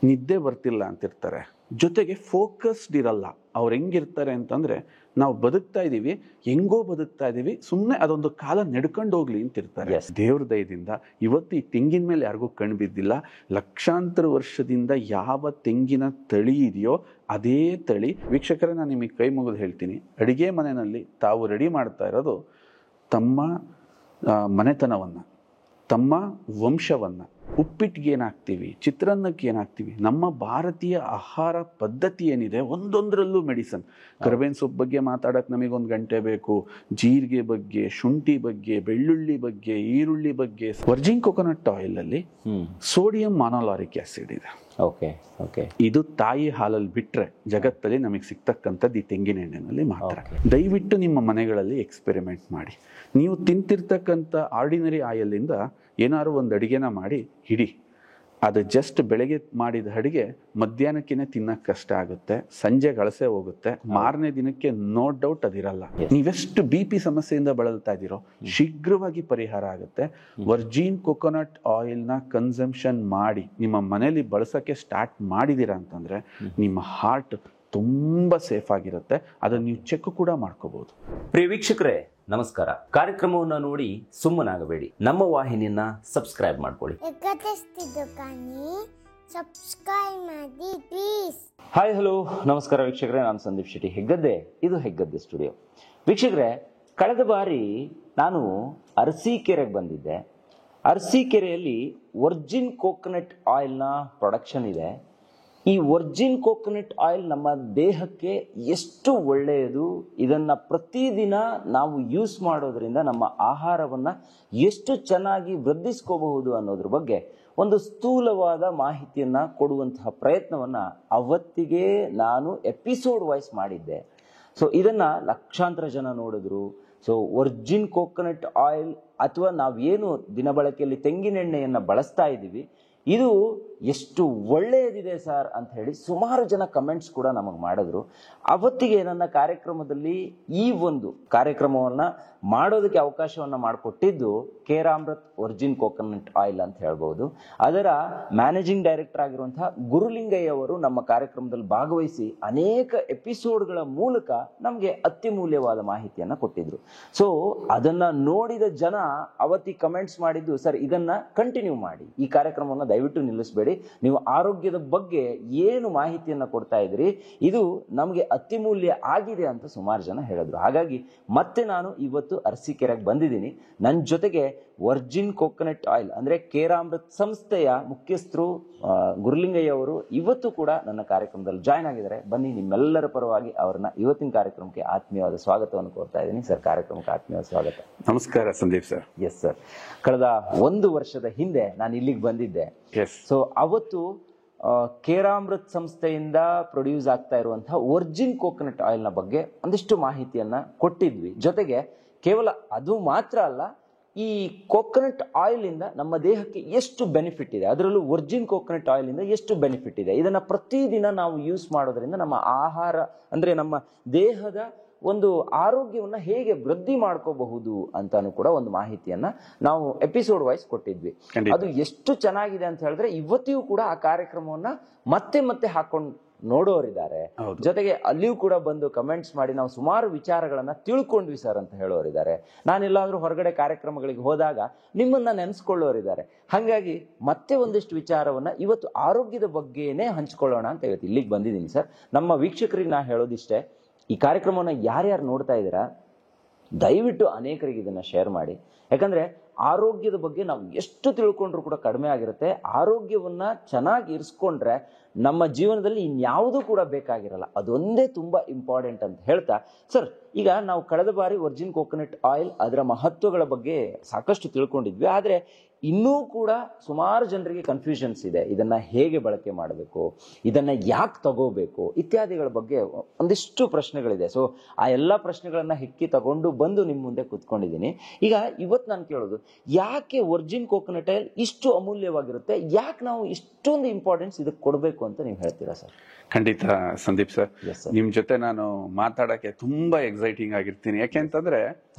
ನಿದ್ದೆ ಬರ್ತಿಲ್ಲ ಅಂತಿರ್ತಾರೆ, ಜೊತೆಗೆ ಫೋಕಸ್ಡ್ ಇರಲ್ಲ. ಅವ್ರು ಹೆಂಗಿರ್ತಾರೆ ಅಂತಂದ್ರೆ, ನಾವು ಬದುಕ್ತಾ ಇದೀವಿ, ಹೆಂಗೋ ಬದುಕ್ತಾ ಇದೀವಿ, ಸುಮ್ಮನೆ ಅದೊಂದು ಕಾಲ ನಡ್ಕೊಂಡು ಹೋಗ್ಲಿ ಅಂತಿರ್ತಾರೆ. ದೇವ್ರ ದಯದಿಂದ ಇವತ್ತು ಈ ತೆಂಗಿನ ಮೇಲೆ ಯಾರಿಗೂ ಕಣ್ಣು ಬಿದ್ದಿಲ್ಲ. ಲಕ್ಷಾಂತರ ವರ್ಷದಿಂದ ಯಾವ ತೆಂಗಿನ ತಳಿ ಇದೆಯೋ ಅದೇ ತಳಿ. ವೀಕ್ಷಕರೇ, ನಾನು ನಿಮಗೆ ಕೈ ಮುಗಿದು ಹೇಳ್ತೀನಿ, ಅಡಿಗೆ ಮನೆಯಲ್ಲಿ ತಾವು ರೆಡಿ ಮಾಡ್ತಾ ಇರೋದು ತಮ್ಮ ಮನೆತನವನ್ನ, ತಮ್ಮ ವಂಶವನ್ನ. ಉಪ್ಪಿಟ್ಟಿಗೆ ಏನಾಗ್ತೀವಿ, ಚಿತ್ರಾನ್ನಕ್ಕೆ ಏನಾಗ್ತೀವಿ, ನಮ್ಮ ಭಾರತೀಯ ಆಹಾರ ಪದ್ಧತಿ ಏನಿದೆ ಒಂದೊಂದರಲ್ಲೂ ಮೆಡಿಸನ್. ಕರಿಬೇವಿನ ಸೊಪ್ಪು ಬಗ್ಗೆ ಮಾತಾಡಕ್ಕೆ ನಮಗೊಂದು ಗಂಟೆ ಬೇಕು, ಜೀರಿಗೆ ಬಗ್ಗೆ, ಶುಂಠಿ ಬಗ್ಗೆ, ಬೆಳ್ಳುಳ್ಳಿ ಬಗ್ಗೆ, ಈರುಳ್ಳಿ ಬಗ್ಗೆ. ವರ್ಜಿನ್ ಕೊಕೊನಟ್ ಆಯಿಲ್ ಅಲ್ಲಿ ಸೋಡಿಯಂ ಮಾನೋಲಾರಿಕ್ ಆಸಿಡ್ ಇದೆ. ಇದು ತಾಯಿ ಹಾಲಲ್ಲಿ ಬಿಟ್ರೆ ಜಗತ್ತಲ್ಲಿ ನಮಗೆ ಸಿಗ್ತಕ್ಕಂಥದ್ದು ಈ ತೆಂಗಿನ ಎಣ್ಣೆನಲ್ಲಿ ಮಾತ್ರ. ದಯವಿಟ್ಟು ನಿಮ್ಮ ಮನೆಗಳಲ್ಲಿ ಎಕ್ಸ್ಪೆರಿಮೆಂಟ್ ಮಾಡಿ. ನೀವು ತಿಂತಿರ್ತಕ್ಕಂಥ ಆರ್ಡಿನರಿ ಆಯಿಲ್ ಇಂದ ಏನಾದ್ರು ಒಂದು ಅಡಿಗೆನ ಮಾಡಿ ಹಿಡಿ. ಅದು ಜಸ್ಟ್ ಬೆಳಗ್ಗೆ ಮಾಡಿದ ಅಡಿಗೆ ಮಧ್ಯಾಹ್ನಕ್ಕಿನೇ ತಿನ್ನಕ್ಕೆ ಕಷ್ಟ ಆಗುತ್ತೆ, ಸಂಜೆ ಗಳಸೆ ಹೋಗುತ್ತೆ, ಮಾರನೇ ದಿನಕ್ಕೆ ನೋ ಡೌಟ್ ಅದಿರಲ್ಲ. ನೀವೆಷ್ಟು BP ಸಮಸ್ಯೆಯಿಂದ ಬಳಲ್ತಾ ಇದ್ದೀರೋ ಶೀಘ್ರವಾಗಿ ಪರಿಹಾರ ಆಗುತ್ತೆ. ವರ್ಜಿನ್ ಕೊಕೊನಟ್ ಆಯಿಲ್ನ ಕನ್ಸಂಪ್ಷನ್ ಮಾಡಿ ನಿಮ್ಮ ಮನೇಲಿ ಬಳಸೋಕ್ಕೆ ಸ್ಟಾರ್ಟ್ ಮಾಡಿದ್ದೀರಾ ಅಂತಂದ್ರೆ ನಿಮ್ಮ ಹಾರ್ಟ್ ತುಂಬಾ ಸೇಫ್ ಆಗಿರುತ್ತೆ. ಅದನ್ನು ನೀವು ಚೆಕ್ ಕೂಡ ಮಾಡ್ಕೋಬಹುದು. ಪ್ರಿಯ ವೀಕ್ಷಕರೇ ನಮಸ್ಕಾರ. ಕಾರ್ಯಕ್ರಮವನ್ನು ನೋಡಿ ಸುಮ್ಮನಾಗಬೇಡಿ, ನಮ್ಮ ವಾಹಿನಿಯನ್ನ ಸಬ್ಸ್ಕ್ರೈಬ್ ಮಾಡ್ಕೊಳ್ಳಿ. ಹಾಯ್ ಹಲೋ ನಮಸ್ಕಾರ ವೀಕ್ಷಕರೇ, ನಾನು ಸಂದೀಪ್ ಶೆಟ್ಟಿ ಹೆಗ್ಗದ್ದೆ. ಇದು ಹೆಗ್ಗದ್ದೆ ಸ್ಟುಡಿಯೋ. ವೀಕ್ಷಕರೇ, ಕಳೆದ ಬಾರಿ ನಾನು ಅರಸೀಕೆರೆಗೆ ಬಂದಿದ್ದೆ. ಅರಸೀಕೆರೆಯಲ್ಲಿ ವರ್ಜಿನ್ ಕೋಕೋನಟ್ ಆಯಿಲ್ನ ಪ್ರೊಡಕ್ಷನ್ ಇದೆ. ಈ ವರ್ಜಿನ್ ಕೋಕೋನಟ್ ಆಯಿಲ್ ನಮ್ಮ ದೇಹಕ್ಕೆ ಎಷ್ಟು ಒಳ್ಳೆಯದು, ಇದನ್ನು ಪ್ರತಿದಿನ ನಾವು ಯೂಸ್ ಮಾಡೋದ್ರಿಂದ ನಮ್ಮ ಆಹಾರವನ್ನು ಎಷ್ಟು ಚೆನ್ನಾಗಿ ವೃದ್ಧಿಸ್ಕೋಬಹುದು ಅನ್ನೋದ್ರ ಬಗ್ಗೆ ಒಂದು ಸ್ಥೂಲವಾದ ಮಾಹಿತಿಯನ್ನು ಕೊಡುವಂತಹ ಪ್ರಯತ್ನವನ್ನು ಅವತ್ತಿಗೆ ನಾನು ಎಪಿಸೋಡ್ ವೈಸ್ ಮಾಡಿದ್ದೆ. ಸೊ ಇದನ್ನು ಲಕ್ಷಾಂತರ ಜನ ನೋಡಿದ್ರು. ಸೊ ವರ್ಜಿನ್ ಕೋಕೋನಟ್ ಆಯಿಲ್ ಅಥವಾ ನಾವೇನು ದಿನಬಳಕೆಯಲ್ಲಿ ತೆಂಗಿನೆಣ್ಣೆಯನ್ನು ಬಳಸ್ತಾ ಇದ್ದೀವಿ, ಇದು ಎಷ್ಟು ಒಳ್ಳೆಯದಿದೆ ಸರ್ ಅಂತ ಹೇಳಿ ಸುಮಾರು ಜನ ಕಮೆಂಟ್ಸ್ ಕೂಡ ನಮಗೆ ಮಾಡಿದ್ರು. ಅವತ್ತಿಗೆ ನನ್ನ ಕಾರ್ಯಕ್ರಮದಲ್ಲಿ ಈ ಒಂದು ಕಾರ್ಯಕ್ರಮವನ್ನು ಮಾಡೋದಕ್ಕೆ ಅವಕಾಶವನ್ನು ಮಾಡಿಕೊಟ್ಟಿದ್ದು ಕೇರಾಮೃತ್ ವರ್ಜಿನ್ ಕೋಕೋನಟ್ ಆಯಿಲ್ ಅಂತ ಹೇಳ್ಬೋದು. ಅದರ ಮ್ಯಾನೇಜಿಂಗ್ ಡೈರೆಕ್ಟರ್ ಆಗಿರುವಂತಹ ಗುರುಲಿಂಗಯ್ಯ ಅವರು ನಮ್ಮ ಕಾರ್ಯಕ್ರಮದಲ್ಲಿ ಭಾಗವಹಿಸಿ ಅನೇಕ ಎಪಿಸೋಡ್ಗಳ ಮೂಲಕ ನಮಗೆ ಅತ್ಯಮೂಲ್ಯವಾದ ಮಾಹಿತಿಯನ್ನು ಕೊಟ್ಟಿದ್ರು. ಸೊ ಅದನ್ನ ನೋಡಿದ ಜನ ಅವತ್ತಿ ಕಮೆಂಟ್ಸ್ ಮಾಡಿದ್ದು, ಸರ್ ಇದನ್ನ ಕಂಟಿನ್ಯೂ ಮಾಡಿ, ಈ ಕಾರ್ಯಕ್ರಮವನ್ನು ದಯವಿಟ್ಟು ನಿಲ್ಲಿಸಬೇಡಿ, ನೀವು ಆರೋಗ್ಯದ ಬಗ್ಗೆ ಏನು ಮಾಹಿತಿಯನ್ನ ಕೊಡ್ತಾ ಇದ್ರಿ ಇದು ನಮಗೆ ಅತ್ಯಮೂಲ್ಯ ಆಗಿದೆ ಅಂತ ಸುಮಾರು ಜನ ಹೇಳಿದ್ರು. ಹಾಗಾಗಿ ಮತ್ತೆ ನಾನು ಇವತ್ತು ಅರಸೀಕೆರೆಗೆ ಬಂದಿದ್ದೀನಿ. ನನ್ನ ಜೊತೆಗೆ ವರ್ಜಿನ್ ಕೋಕೋನಟ್ ಆಯಿಲ್ ಅಂದ್ರೆ ಕೇರಾಮೃತ್ ಸಂಸ್ಥೆಯ ಮುಖ್ಯಸ್ಥರು ಗುರುಲಿಂಗಯ್ಯ ಅವರು ಇವತ್ತು ಕೂಡ ನನ್ನ ಕಾರ್ಯಕ್ರಮದಲ್ಲಿ ಜಾಯ್ನ್ ಆಗಿದ್ದಾರೆ. ಬನ್ನಿ, ನಿಮ್ಮೆಲ್ಲರ ಪರವಾಗಿ ಅವರನ್ನ ಇವತ್ತಿನ ಕಾರ್ಯಕ್ರಮಕ್ಕೆ ಆತ್ಮೀಯವಾದ ಸ್ವಾಗತವನ್ನು ಕೋರ್ತಾ ಇದ್ದೀನಿ. ಸರ್, ಕಾರ್ಯಕ್ರಮಕ್ಕೆ ಆತ್ಮೀಯವಾದ ಸ್ವಾಗತ. ನಮಸ್ಕಾರ ಸಂದೀಪ್ ಸರ್. ಎಸ್ ಸರ್, ಕಳೆದ 1 ವರ್ಷದ ಹಿಂದೆ ನಾನು ಇಲ್ಲಿಗೆ ಬಂದಿದ್ದೆ. ಸೊ ಅವತ್ತು ಕೇರಾಮೃತ್ ಸಂಸ್ಥೆಯಿಂದ ಪ್ರೊಡ್ಯೂಸ್ ಆಗ್ತಾ ಇರುವಂತಹ ವರ್ಜಿನ್ ಕೋಕೋನಟ್ ಆಯಿಲ್ ನ ಬಗ್ಗೆ ಒಂದಿಷ್ಟು ಮಾಹಿತಿಯನ್ನ ಕೊಟ್ಟಿದ್ವಿ. ಜೊತೆಗೆ ಕೇವಲ ಅದು ಮಾತ್ರ ಅಲ್ಲ, ಈ ಕೋಕೋನಟ್ ಆಯಿಲ್ ಇಂದ ನಮ್ಮ ದೇಹಕ್ಕೆ ಎಷ್ಟು ಬೆನಿಫಿಟ್ ಇದೆ, ಅದರಲ್ಲೂ ವರ್ಜಿನ್ ಕೋಕೋನಟ್ ಆಯಿಲ್ ಇಂದ ಎಷ್ಟು ಬೆನಿಫಿಟ್ ಇದೆ, ಇದನ್ನ ಪ್ರತಿದಿನ ನಾವು ಯೂಸ್ ಮಾಡೋದ್ರಿಂದ ನಮ್ಮ ಆಹಾರ ಅಂದ್ರೆ ನಮ್ಮ ದೇಹದ ಒಂದು ಆರೋಗ್ಯವನ್ನ ಹೇಗೆ ವೃದ್ಧಿ ಮಾಡ್ಕೋಬಹುದು ಅಂತಾನು ಕೂಡ ಒಂದು ಮಾಹಿತಿಯನ್ನ ನಾವು ಎಪಿಸೋಡ್ ವೈಸ್ ಕೊಟ್ಟಿದ್ವಿ. ಅದು ಎಷ್ಟು ಚೆನ್ನಾಗಿದೆ ಅಂತ ಹೇಳಿದ್ರೆ ಇವತ್ತಿಗೂ ಕೂಡ ಆ ಕಾರ್ಯಕ್ರಮವನ್ನ ಮತ್ತೆ ಮತ್ತೆ ಹಾಕೊಂಡು ನೋಡೋರಿದ್ದಾರೆ. ಜೊತೆಗೆ ಅಲ್ಲಿಯೂ ಕೂಡ ಬಂದು ಕಮೆಂಟ್ಸ್ ಮಾಡಿ ನಾವು ಸುಮಾರು ವಿಚಾರಗಳನ್ನ ತಿಳ್ಕೊಂಡ್ವಿ ಸರ್ ಅಂತ ಹೇಳೋರಿದ್ದಾರೆ. ನಾನೆಲ್ಲಾದ್ರೂ ಹೊರಗಡೆ ಕಾರ್ಯಕ್ರಮಗಳಿಗೆ ಹೋದಾಗ ನಿಮ್ಮನ್ನ ನೆನೆಸ್ಕೊಳ್ಳೋರಿದ್ದಾರೆ. ಹಾಗಾಗಿ ಮತ್ತೆ ಒಂದಿಷ್ಟು ವಿಚಾರವನ್ನ ಇವತ್ತು ಆರೋಗ್ಯದ ಬಗ್ಗೆನೇ ಹಂಚ್ಕೊಳ್ಳೋಣ ಅಂತ ಇವತ್ತು ಇಲ್ಲಿಗೆ ಬಂದಿದ್ದೀನಿ ಸರ್. ನಮ್ಮ ವೀಕ್ಷಕರಿಗೆ ನಾ ಹೇಳೋದಿಷ್ಟೇ, ಈ ಕಾರ್ಯಕ್ರಮವನ್ನು ಯಾರ್ಯಾರು ನೋಡ್ತಾ ಇದ್ದೀರಾ ದಯವಿಟ್ಟು ಅನೇಕರಿಗೆ ಇದನ್ನ ಶೇರ್ ಮಾಡಿ. ಯಾಕಂದ್ರೆ ಆರೋಗ್ಯದ ಬಗ್ಗೆ ನಾವು ಎಷ್ಟು ತಿಳ್ಕೊಂಡ್ರು ಕೂಡ ಕಡಿಮೆ ಆಗಿರುತ್ತೆ. ಆರೋಗ್ಯವನ್ನ ಚೆನ್ನಾಗಿ ಇರಿಸ್ಕೊಂಡ್ರೆ ನಮ್ಮ ಜೀವನದಲ್ಲಿ ಇನ್ಯಾವುದೂ ಕೂಡ ಬೇಕಾಗಿರಲ್ಲ. ಅದೊಂದೇ ತುಂಬಾ ಇಂಪಾರ್ಟೆಂಟ್ ಅಂತ ಹೇಳ್ತಾ, ಸರ್ ಈಗ ನಾವು ಕಳೆದ ಬಾರಿ ವರ್ಜಿನ್ ಕೋಕೋನಟ್ ಆಯಿಲ್ ಅದರ ಮಹತ್ವಗಳ ಬಗ್ಗೆ ಸಾಕಷ್ಟು ತಿಳ್ಕೊಂಡಿದ್ವಿ. ಆದ್ರೆ ಇನ್ನೂ ಕೂಡ ಸುಮಾರು ಜನರಿಗೆ ಕನ್ಫ್ಯೂಷನ್ಸ್ ಇದೆ. ಇದನ್ನ ಹೇಗೆ ಬಳಕೆ ಮಾಡಬೇಕು, ಇದನ್ನ ಯಾಕೆ ತಗೋಬೇಕು ಇತ್ಯಾದಿಗಳ ಬಗ್ಗೆ ಒಂದಿಷ್ಟು ಪ್ರಶ್ನೆಗಳಿದೆ. ಸೊ ಆ ಎಲ್ಲ ಪ್ರಶ್ನೆಗಳನ್ನ ಹೆಕ್ಕಿ ತಗೊಂಡು ಬಂದು ನಿಮ್ಮ ಮುಂದೆ ಕೂತ್ಕೊಂಡಿದ್ದೀನಿ. ಈಗ ಇವತ್ತು ನಾನು ಕೇಳೋದು, ಯಾಕೆ ವರ್ಜಿನ್ ಕೋಕೋನಟ್ ಆಯಿಲ್ ಇಷ್ಟು ಅಮೂಲ್ಯವಾಗಿರುತ್ತೆ, ಯಾಕೆ ನಾವು ಇಷ್ಟೊಂದು ಇಂಪಾರ್ಟೆನ್ಸ್ ಇದಕ್ಕೆ ಕೊಡಬೇಕು ಅಂತ ನೀವು ಹೇಳ್ತೀರಾ ಸರ್? ಖಂಡಿತ ಸಂದೀಪ್ ಸರ್, ನಿಮ್ ಜೊತೆ ನಾನು ಮಾತಾಡಕ್ಕೆ ತುಂಬಾ ಎಕ್ಸೈಟಿಂಗ್ ಆಗಿರ್ತೀನಿ. ಯಾಕೆಂತಂದ್ರೆ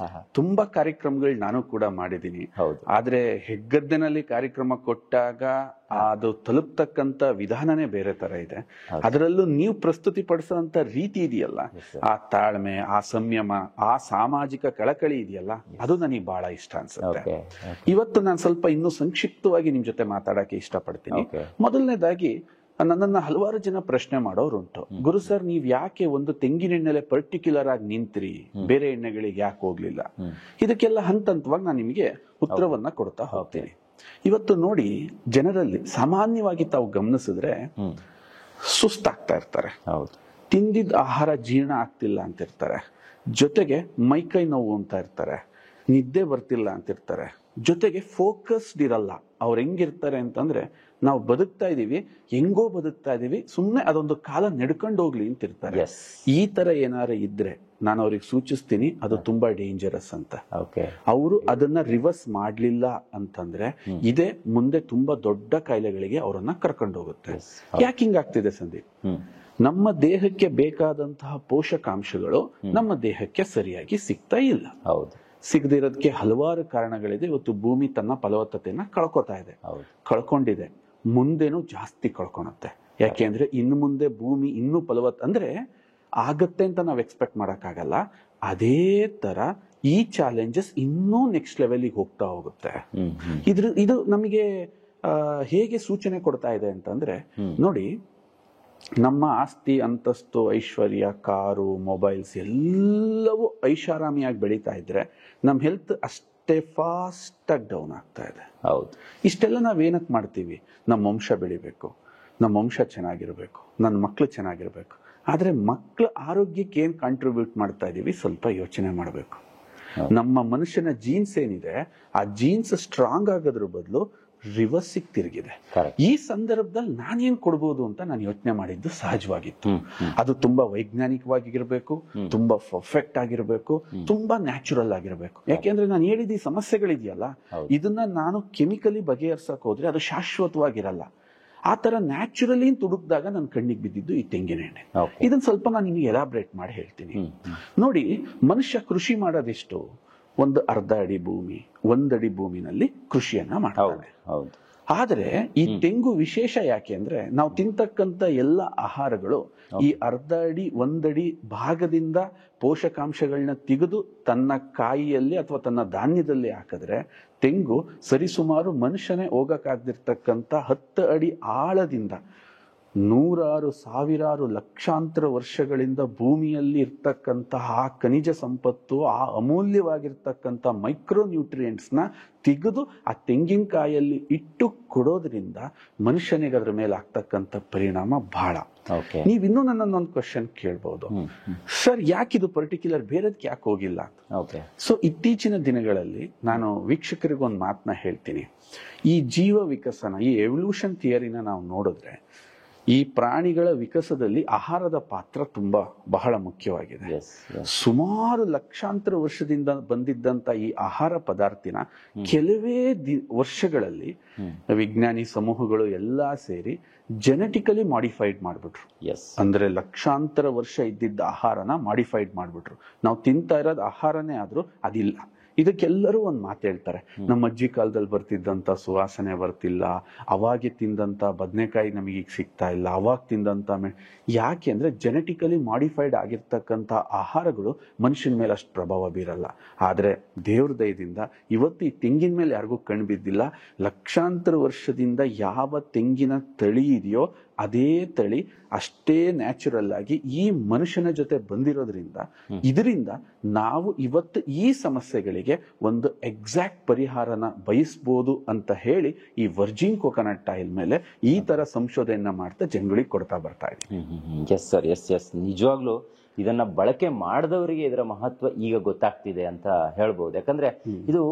ತುಂಬಾ ಕಾರ್ಯಕ್ರಮಗಳು ನಾನು ಕೂಡ ಮಾಡಿದ್ದೀನಿ. ಆದ್ರೆ ಹೆಗ್ಗದ್ದೆನಲ್ಲಿ ಕಾರ್ಯಕ್ರಮ ಕೊಟ್ಟಾಗ ಅದು ತಲುಪ್ತಕ್ಕಂತ ವಿಧಾನನೇ ಬೇರೆ ತರ ಇದೆ. ಅದರಲ್ಲೂ ನೀವು ಪ್ರಸ್ತುತಿ ಪಡಿಸುವಂತ ರೀತಿ ಇದೆಯಲ್ಲ, ಆ ತಾಳ್ಮೆ, ಆ ಸಂಯಮ, ಆ ಸಾಮಾಜಿಕ ಕಳಕಳಿ ಇದೆಯಲ್ಲ, ಅದು ನನಗೆ ಬಹಳ ಇಷ್ಟ ಅನ್ಸುತ್ತೆ. ಇವತ್ತು ನಾನು ಸ್ವಲ್ಪ ಇನ್ನೂ ಸಂಕ್ಷಿಪ್ತವಾಗಿ ನಿಮ್ ಜೊತೆ ಮಾತಾಡಕ್ಕೆ ಇಷ್ಟಪಡ್ತೀನಿ. ಮೊದಲನೇದಾಗಿ ನನ್ನನ್ನ ಹಲವಾರು ಜನ ಪ್ರಶ್ನೆ ಮಾಡೋರುಂಟು, ಗುರು ಸರ್ ನೀವ್ ಯಾಕೆ ಒಂದು ತೆಂಗಿನ ಎಣ್ಣೆಲೆ ಪರ್ಟಿಕ್ಯುಲರ್ ಆಗಿ ನಿಂತ್ರಿ, ಬೇರೆ ಎಣ್ಣೆಗಳಿಗೆ ಯಾಕೆ ಹೋಗ್ಲಿಲ್ಲ? ಇದಕ್ಕೆಲ್ಲ ಹಂತ ಹಂತವಾಗಿ ನಾನು ನಿಮಗೆ ಉತ್ತರವನ್ನ ಕೊಡ್ತಾ ಹೋಗ್ತೀನಿ. ಇವತ್ತು ನೋಡಿ, ಜನರಲ್ಲಿ ಸಾಮಾನ್ಯವಾಗಿ ತಾವು ಗಮನಿಸಿದ್ರೆ ಸುಸ್ತಾಗ್ತಾ ಇರ್ತಾರೆ, ತಿಂದಿದ್ದ ಆಹಾರ ಜೀರ್ಣ ಆಗ್ತಿಲ್ಲ ಅಂತಿರ್ತಾರೆ, ಜೊತೆಗೆ ಮೈಕೈ ನೋವು ಅಂತ ಇರ್ತಾರೆ, ನಿದ್ದೆ ಬರ್ತಿಲ್ಲ ಅಂತಿರ್ತಾರೆ, ಜೊತೆಗೆ ಫೋಕಸ್ಡ್ ಇರಲ್ಲ. ಅವ್ರು ಹೆಂಗಿರ್ತಾರೆ ಅಂತಂದ್ರೆ, ನಾವು ಬದುಕ್ತಾ ಇದೀವಿ, ಹೆಂಗೋ ಬದುಕ್ತಾ ಇದೀವಿ, ಸುಮ್ನೆ ಅದೊಂದು ಕಾಲ ನಡ್ಕೊಂಡು ಹೋಗ್ಲಿ ಅಂತಿರ್ತಾರೆ. ಈ ತರ ಏನಾರು ಇದ್ರೆ ನಾನು ಅವ್ರಿಗೆ ಸೂಚಿಸ್ತೀನಿ, ಅದು ತುಂಬಾ ಡೇಂಜರಸ್ ಅಂತ. ಅವರು ಅದನ್ನ ರಿವರ್ಸ್ ಮಾಡ್ಲಿಲ್ಲ ಅಂತಂದ್ರೆ ಇದೇ ಮುಂದೆ ತುಂಬಾ ದೊಡ್ಡ ಕಾಯಿಲೆಗಳಿಗೆ ಅವರನ್ನ ಕರ್ಕೊಂಡು ಹೋಗುತ್ತೆ. ಯಾಕೆ ಹಿಂಗಾಗ್ತಿದೆ ಸಂದೀಪ್? ನಮ್ಮ ದೇಹಕ್ಕೆ ಬೇಕಾದಂತಹ ಪೋಷಕಾಂಶಗಳು ನಮ್ಮ ದೇಹಕ್ಕೆ ಸರಿಯಾಗಿ ಸಿಗ್ತಾ ಇಲ್ಲ. ಸಿಗದಿರೋದಕ್ಕೆ ಹಲವಾರು ಕಾರಣಗಳಿದೆ. ಇವತ್ತು ಭೂಮಿ ತನ್ನ ಫಲವತ್ತತೆಯನ್ನ ಕಳ್ಕೊತಾ ಇದೆ, ಕಳ್ಕೊಂಡಿದೆ, ಮುಂದೆನೂ ಜಾಸ್ತಿ ಕಳ್ಕೊಳುತ್ತೆ. ಯಾಕೆಂದ್ರೆ ಇನ್ನು ಮುಂದೆ ಭೂಮಿ ಇನ್ನೂ ಅಂದ್ರೆ ಆಗತ್ತೆ ಅಂತ ನಾವು ಎಕ್ಸ್ಪೆಕ್ಟ್ ಮಾಡಕ್ಕಾಗಲ್ಲ. ಅದೇ ತರ ಈ ಚಾಲೆಂಜಸ್ ಇನ್ನೂ ನೆಕ್ಸ್ಟ್ ಲೆವೆಲ್ಗೆ ಹೋಗ್ತಾ ಹೋಗುತ್ತೆ. ಇದು ನಮಗೆ ಹೇಗೆ ಸೂಚನೆ ಕೊಡ್ತಾ ಇದೆ ಅಂತಂದ್ರೆ, ನೋಡಿ, ನಮ್ಮ ಆಸ್ತಿ, ಅಂತಸ್ತು, ಐಶ್ವರ್ಯ, ಕಾರು, ಮೊಬೈಲ್ಸ್ ಎಲ್ಲವೂ ಐಷಾರಾಮಿಯಾಗಿ ಬೆಳೀತಾ ಇದ್ರೆ ನಮ್ಮ ಹೆಲ್ತ್ ಅಷ್ಟೇ ಫಾಸ್ಟ್ ಆಗಿ ಡೌನ್ ಆಗ್ತಾ ಇದೆ. ಇಷ್ಟೆಲ್ಲ ನಾವೇನಕ್ಕೆ ಮಾಡ್ತೀವಿ? ನಮ್ಮ ವಂಶ ಬೆಳಿಬೇಕು, ನಮ್ಮ ವಂಶ ಚೆನ್ನಾಗಿರ್ಬೇಕು, ನನ್ನ ಮಕ್ಳು ಚೆನ್ನಾಗಿರ್ಬೇಕು. ಆದ್ರೆ ಮಕ್ಳ ಆರೋಗ್ಯಕ್ಕೆ ಏನ್ ಕಾಂಟ್ರಿಬ್ಯೂಟ್ ಮಾಡ್ತಾ ಇದೀವಿ ಸ್ವಲ್ಪ ಯೋಚನೆ ಮಾಡಬೇಕು. ನಮ್ಮ ಮನುಷ್ಯನ ಜೀನ್ಸ್ ಏನಿದೆ, ಆ ಜೀನ್ಸ್ ಸ್ಟ್ರಾಂಗ್ ಆಗೋದ್ರ ಬದಲು ರಿವರ್ಸ್ ತಿರುಗಿದೆ. ಈ ಸಂದರ್ಭದಲ್ಲಿ ನಾನೇನ್ ಕೊಡ್ಬೋದು ಅಂತ ನಾನು ಯೋಚನೆ ಮಾಡಿದ್ದು ಸಹಜವಾಗಿತ್ತು. ಅದು ತುಂಬಾ ವೈಜ್ಞಾನಿಕವಾಗಿರ್ಬೇಕು, ತುಂಬಾ ಪರ್ಫೆಕ್ಟ್ ಆಗಿರ್ಬೇಕು, ತುಂಬಾ ನ್ಯಾಚುರಲ್ ಆಗಿರ್ಬೇಕು. ಯಾಕೆಂದ್ರೆ ನಾನು ಹೇಳಿದ ಈ ಸಮಸ್ಯೆಗಳಿದೆಯಲ್ಲ, ಇದನ್ನ ನಾನು ಕೆಮಿಕಲಿ ಬಗೆಹರಿಸಕ್ ಹೋದ್ರೆ ಅದು ಶಾಶ್ವತವಾಗಿರಲ್ಲ. ಆ ತರ ನ್ಯಾಚುರಲಿ ತುಡುಕ್ದಾಗ ನನ್ನ ಕಣ್ಣಿಗೆ ಬಿದ್ದಿದ್ದು ಈ ತೆಂಗಿನ ಎಣ್ಣೆ. ಇದನ್ನ ಸ್ವಲ್ಪ ನಾನು ನಿಮಗೆ ಎಲಾಬ್ರೇಟ್ ಮಾಡಿ ಹೇಳ್ತೀನಿ. ನೋಡಿ, ಮನುಷ್ಯ ಕೃಷಿ ಮಾಡೋದಿಷ್ಟು ಒಂದು ಅರ್ಧ ಅಡಿ ಭೂಮಿ, 1 ಅಡಿ ಭೂಮಿನಲ್ಲಿ ಕೃಷಿಯನ್ನ ಮಾಡ್ತಾನೆ. ಆದ್ರೆ ಈ ತೆಂಗು ವಿಶೇಷ ಯಾಕೆ ಅಂದ್ರೆ, ನಾವು ತಿಂತಕ್ಕಂತ ಎಲ್ಲ ಆಹಾರಗಳು ಈ ಅರ್ಧ ಅಡಿ 1 ಅಡಿ ಭಾಗದಿಂದ ಪೋಷಕಾಂಶಗಳನ್ನ ತೆಗೆದು ತನ್ನ ಕಾಯಿಯಲ್ಲಿ ಅಥವಾ ತನ್ನ ಧಾನ್ಯದಲ್ಲಿ ಹಾಕಿದ್ರೆ, ತೆಂಗು ಸರಿಸುಮಾರು ಮನುಷ್ಯನೇ ಹೋಗಕ್ಕಾಗ್ದಿರ್ತಕ್ಕಂಥ 10 ಅಡಿ ಆಳದಿಂದ ನೂರಾರು, ಸಾವಿರಾರು, ಲಕ್ಷಾಂತರ ವರ್ಷಗಳಿಂದ ಭೂಮಿಯಲ್ಲಿ ಇರ್ತಕ್ಕಂತಹ ಆ ಖನಿಜ ಸಂಪತ್ತು, ಆ ಅಮೂಲ್ಯವಾಗಿರ್ತಕ್ಕಂಥ ಮೈಕ್ರೋ ನ್ಯೂಟ್ರಿಯೆಂಟ್ಸ್ ನ ತೆಗೆದು ಆ ತೆಂಗಿನಕಾಯಲ್ಲಿ ಇಟ್ಟು ಕೊಡೋದ್ರಿಂದ ಮನುಷ್ಯನಿಗೆ ಅದ್ರ ಮೇಲೆ ಆಗ್ತಕ್ಕಂಥ ಪರಿಣಾಮ ಬಹಳ. ನೀವಿನ್ನೂ ನನ್ನೊಂದು ಕ್ವಶನ್ ಕೇಳ್ಬಹುದು, ಸರ್ ಯಾಕಿದು ಪರ್ಟಿಕ್ಯುಲರ್ ಬೇರೆದಕ್ಕೆ ಯಾಕೆ ಹೋಗಿಲ್ಲ? ಸೊ ಇತ್ತೀಚಿನ ದಿನಗಳಲ್ಲಿ ನಾನು ವೀಕ್ಷಕರಿಗೊಂದು ಮಾತನ್ನ ಹೇಳ್ತೀನಿ. ಈ ಜೀವ ವಿಕಸನ, ಈ ಎವಲ್ಯೂಷನ್ ಥಿಯರಿನ ನಾವು ನೋಡಿದ್ರೆ, ಈ ಪ್ರಾಣಿಗಳ ವಿಕಾಸದಲ್ಲಿ ಆಹಾರದ ಪಾತ್ರ ಬಹಳ ಮುಖ್ಯವಾಗಿದೆ. ಸುಮಾರು ಲಕ್ಷಾಂತರ ವರ್ಷದಿಂದ ಬಂದಿದ್ದಂತ ಈ ಆಹಾರ ಪದಾರ್ಥನ ಕೆಲವೇ ವರ್ಷಗಳಲ್ಲಿ ವಿಜ್ಞಾನಿ ಸಮೂಹಗಳು ಎಲ್ಲಾ ಸೇರಿ ಜೆನೆಟಿಕಲಿ ಮಾಡಿಫೈಡ್ ಮಾಡ್ಬಿಟ್ರು. ಅಂದ್ರೆ ಲಕ್ಷಾಂತರ ವರ್ಷ ಇದ್ದಿದ್ದ ಆಹಾರನ ಮಾಡಿಫೈಡ್ ಮಾಡ್ಬಿಟ್ರು. ನಾವು ತಿಂತಾ ಇರೋದು ಆಹಾರನೇ ಆದ್ರೂ ಅದಿಲ್ಲ. ಇದಕ್ಕೆಲ್ಲರೂ ಒಂದು ಮಾತು ಹೇಳ್ತಾರೆ, ನಮ್ಮ ಅಜ್ಜಿ ಕಾಲದಲ್ಲಿ ಬರ್ತಿದ್ದಂತ ಸುವಾಸನೆ ಬರ್ತಿಲ್ಲ, ಅವಾಗೆ ತಿಂದಂತ ಬದನೆಕಾಯಿ ನಮಗೀಗ ಸಿಗ್ತಾ ಇಲ್ಲ, ಅವಾಗ ತಿಂದಂತ ಯಾಕೆ ಅಂದ್ರೆ ಜೆನೆಟಿಕಲಿ ಮಾಡಿಫೈಡ್ ಆಗಿರ್ತಕ್ಕಂಥ ಆಹಾರಗಳು ಮನುಷ್ಯನ ಮೇಲೆ ಅಷ್ಟು ಪ್ರಭಾವ ಬೀರಲ್ಲ. ಆದ್ರೆ ದೇವ್ರ ದಯದಿಂದ ಇವತ್ತು ಈ ತೆಂಗಿನ ಮೇಲೆ ಯಾರಿಗೂ ಕಣ್ಣು ಬಿದ್ದಿಲ್ಲ. ಲಕ್ಷಾಂತರ ವರ್ಷದಿಂದ ಯಾವ ತೆಂಗಿನ ತಳಿ ಇದೆಯೋ ಅದೇ ತಳಿ ಅಷ್ಟೇ ನ್ಯಾಚುರಲ್ ಆಗಿ ಈ ಮನುಷ್ಯನ ಜೊತೆ ಬಂದಿರೋದ್ರಿಂದ ಇದರಿಂದ ನಾವು ಇವತ್ತು ಈ ಸಮಸ್ಯೆಗಳಿಗೆ ಒಂದು ಎಕ್ಸಾಕ್ಟ್ ಪರಿಹಾರನ ಬಯಸ್ಬೋದು ಅಂತ ಹೇಳಿ ಈ ವರ್ಜಿನ್ ಕೋಕೋನಟ್ ಆಯಿಲ್ ಮೇಲೆ ಈ ತರ ಸಂಶೋಧನೆ ಮಾಡ್ತಾ ಜನಗಳಿಗೆ ಕೊಡ್ತಾ ಬರ್ತಾ ಇದ್ದೀವಿ. ಎಸ್ ಸರ್, ಎಸ್ ನಿಜವಾಗ್ಲೂ ಇದನ್ನ ಬಳಕೆ ಮಾಡಿದವರಿಗೆ ಇದರ ಮಹತ್ವ ಈಗ ಗೊತ್ತಾಗ್ತಿದೆ ಅಂತ ಹೇಳ್ಬಹುದು. ಯಾಕಂದ್ರೆ ಇದು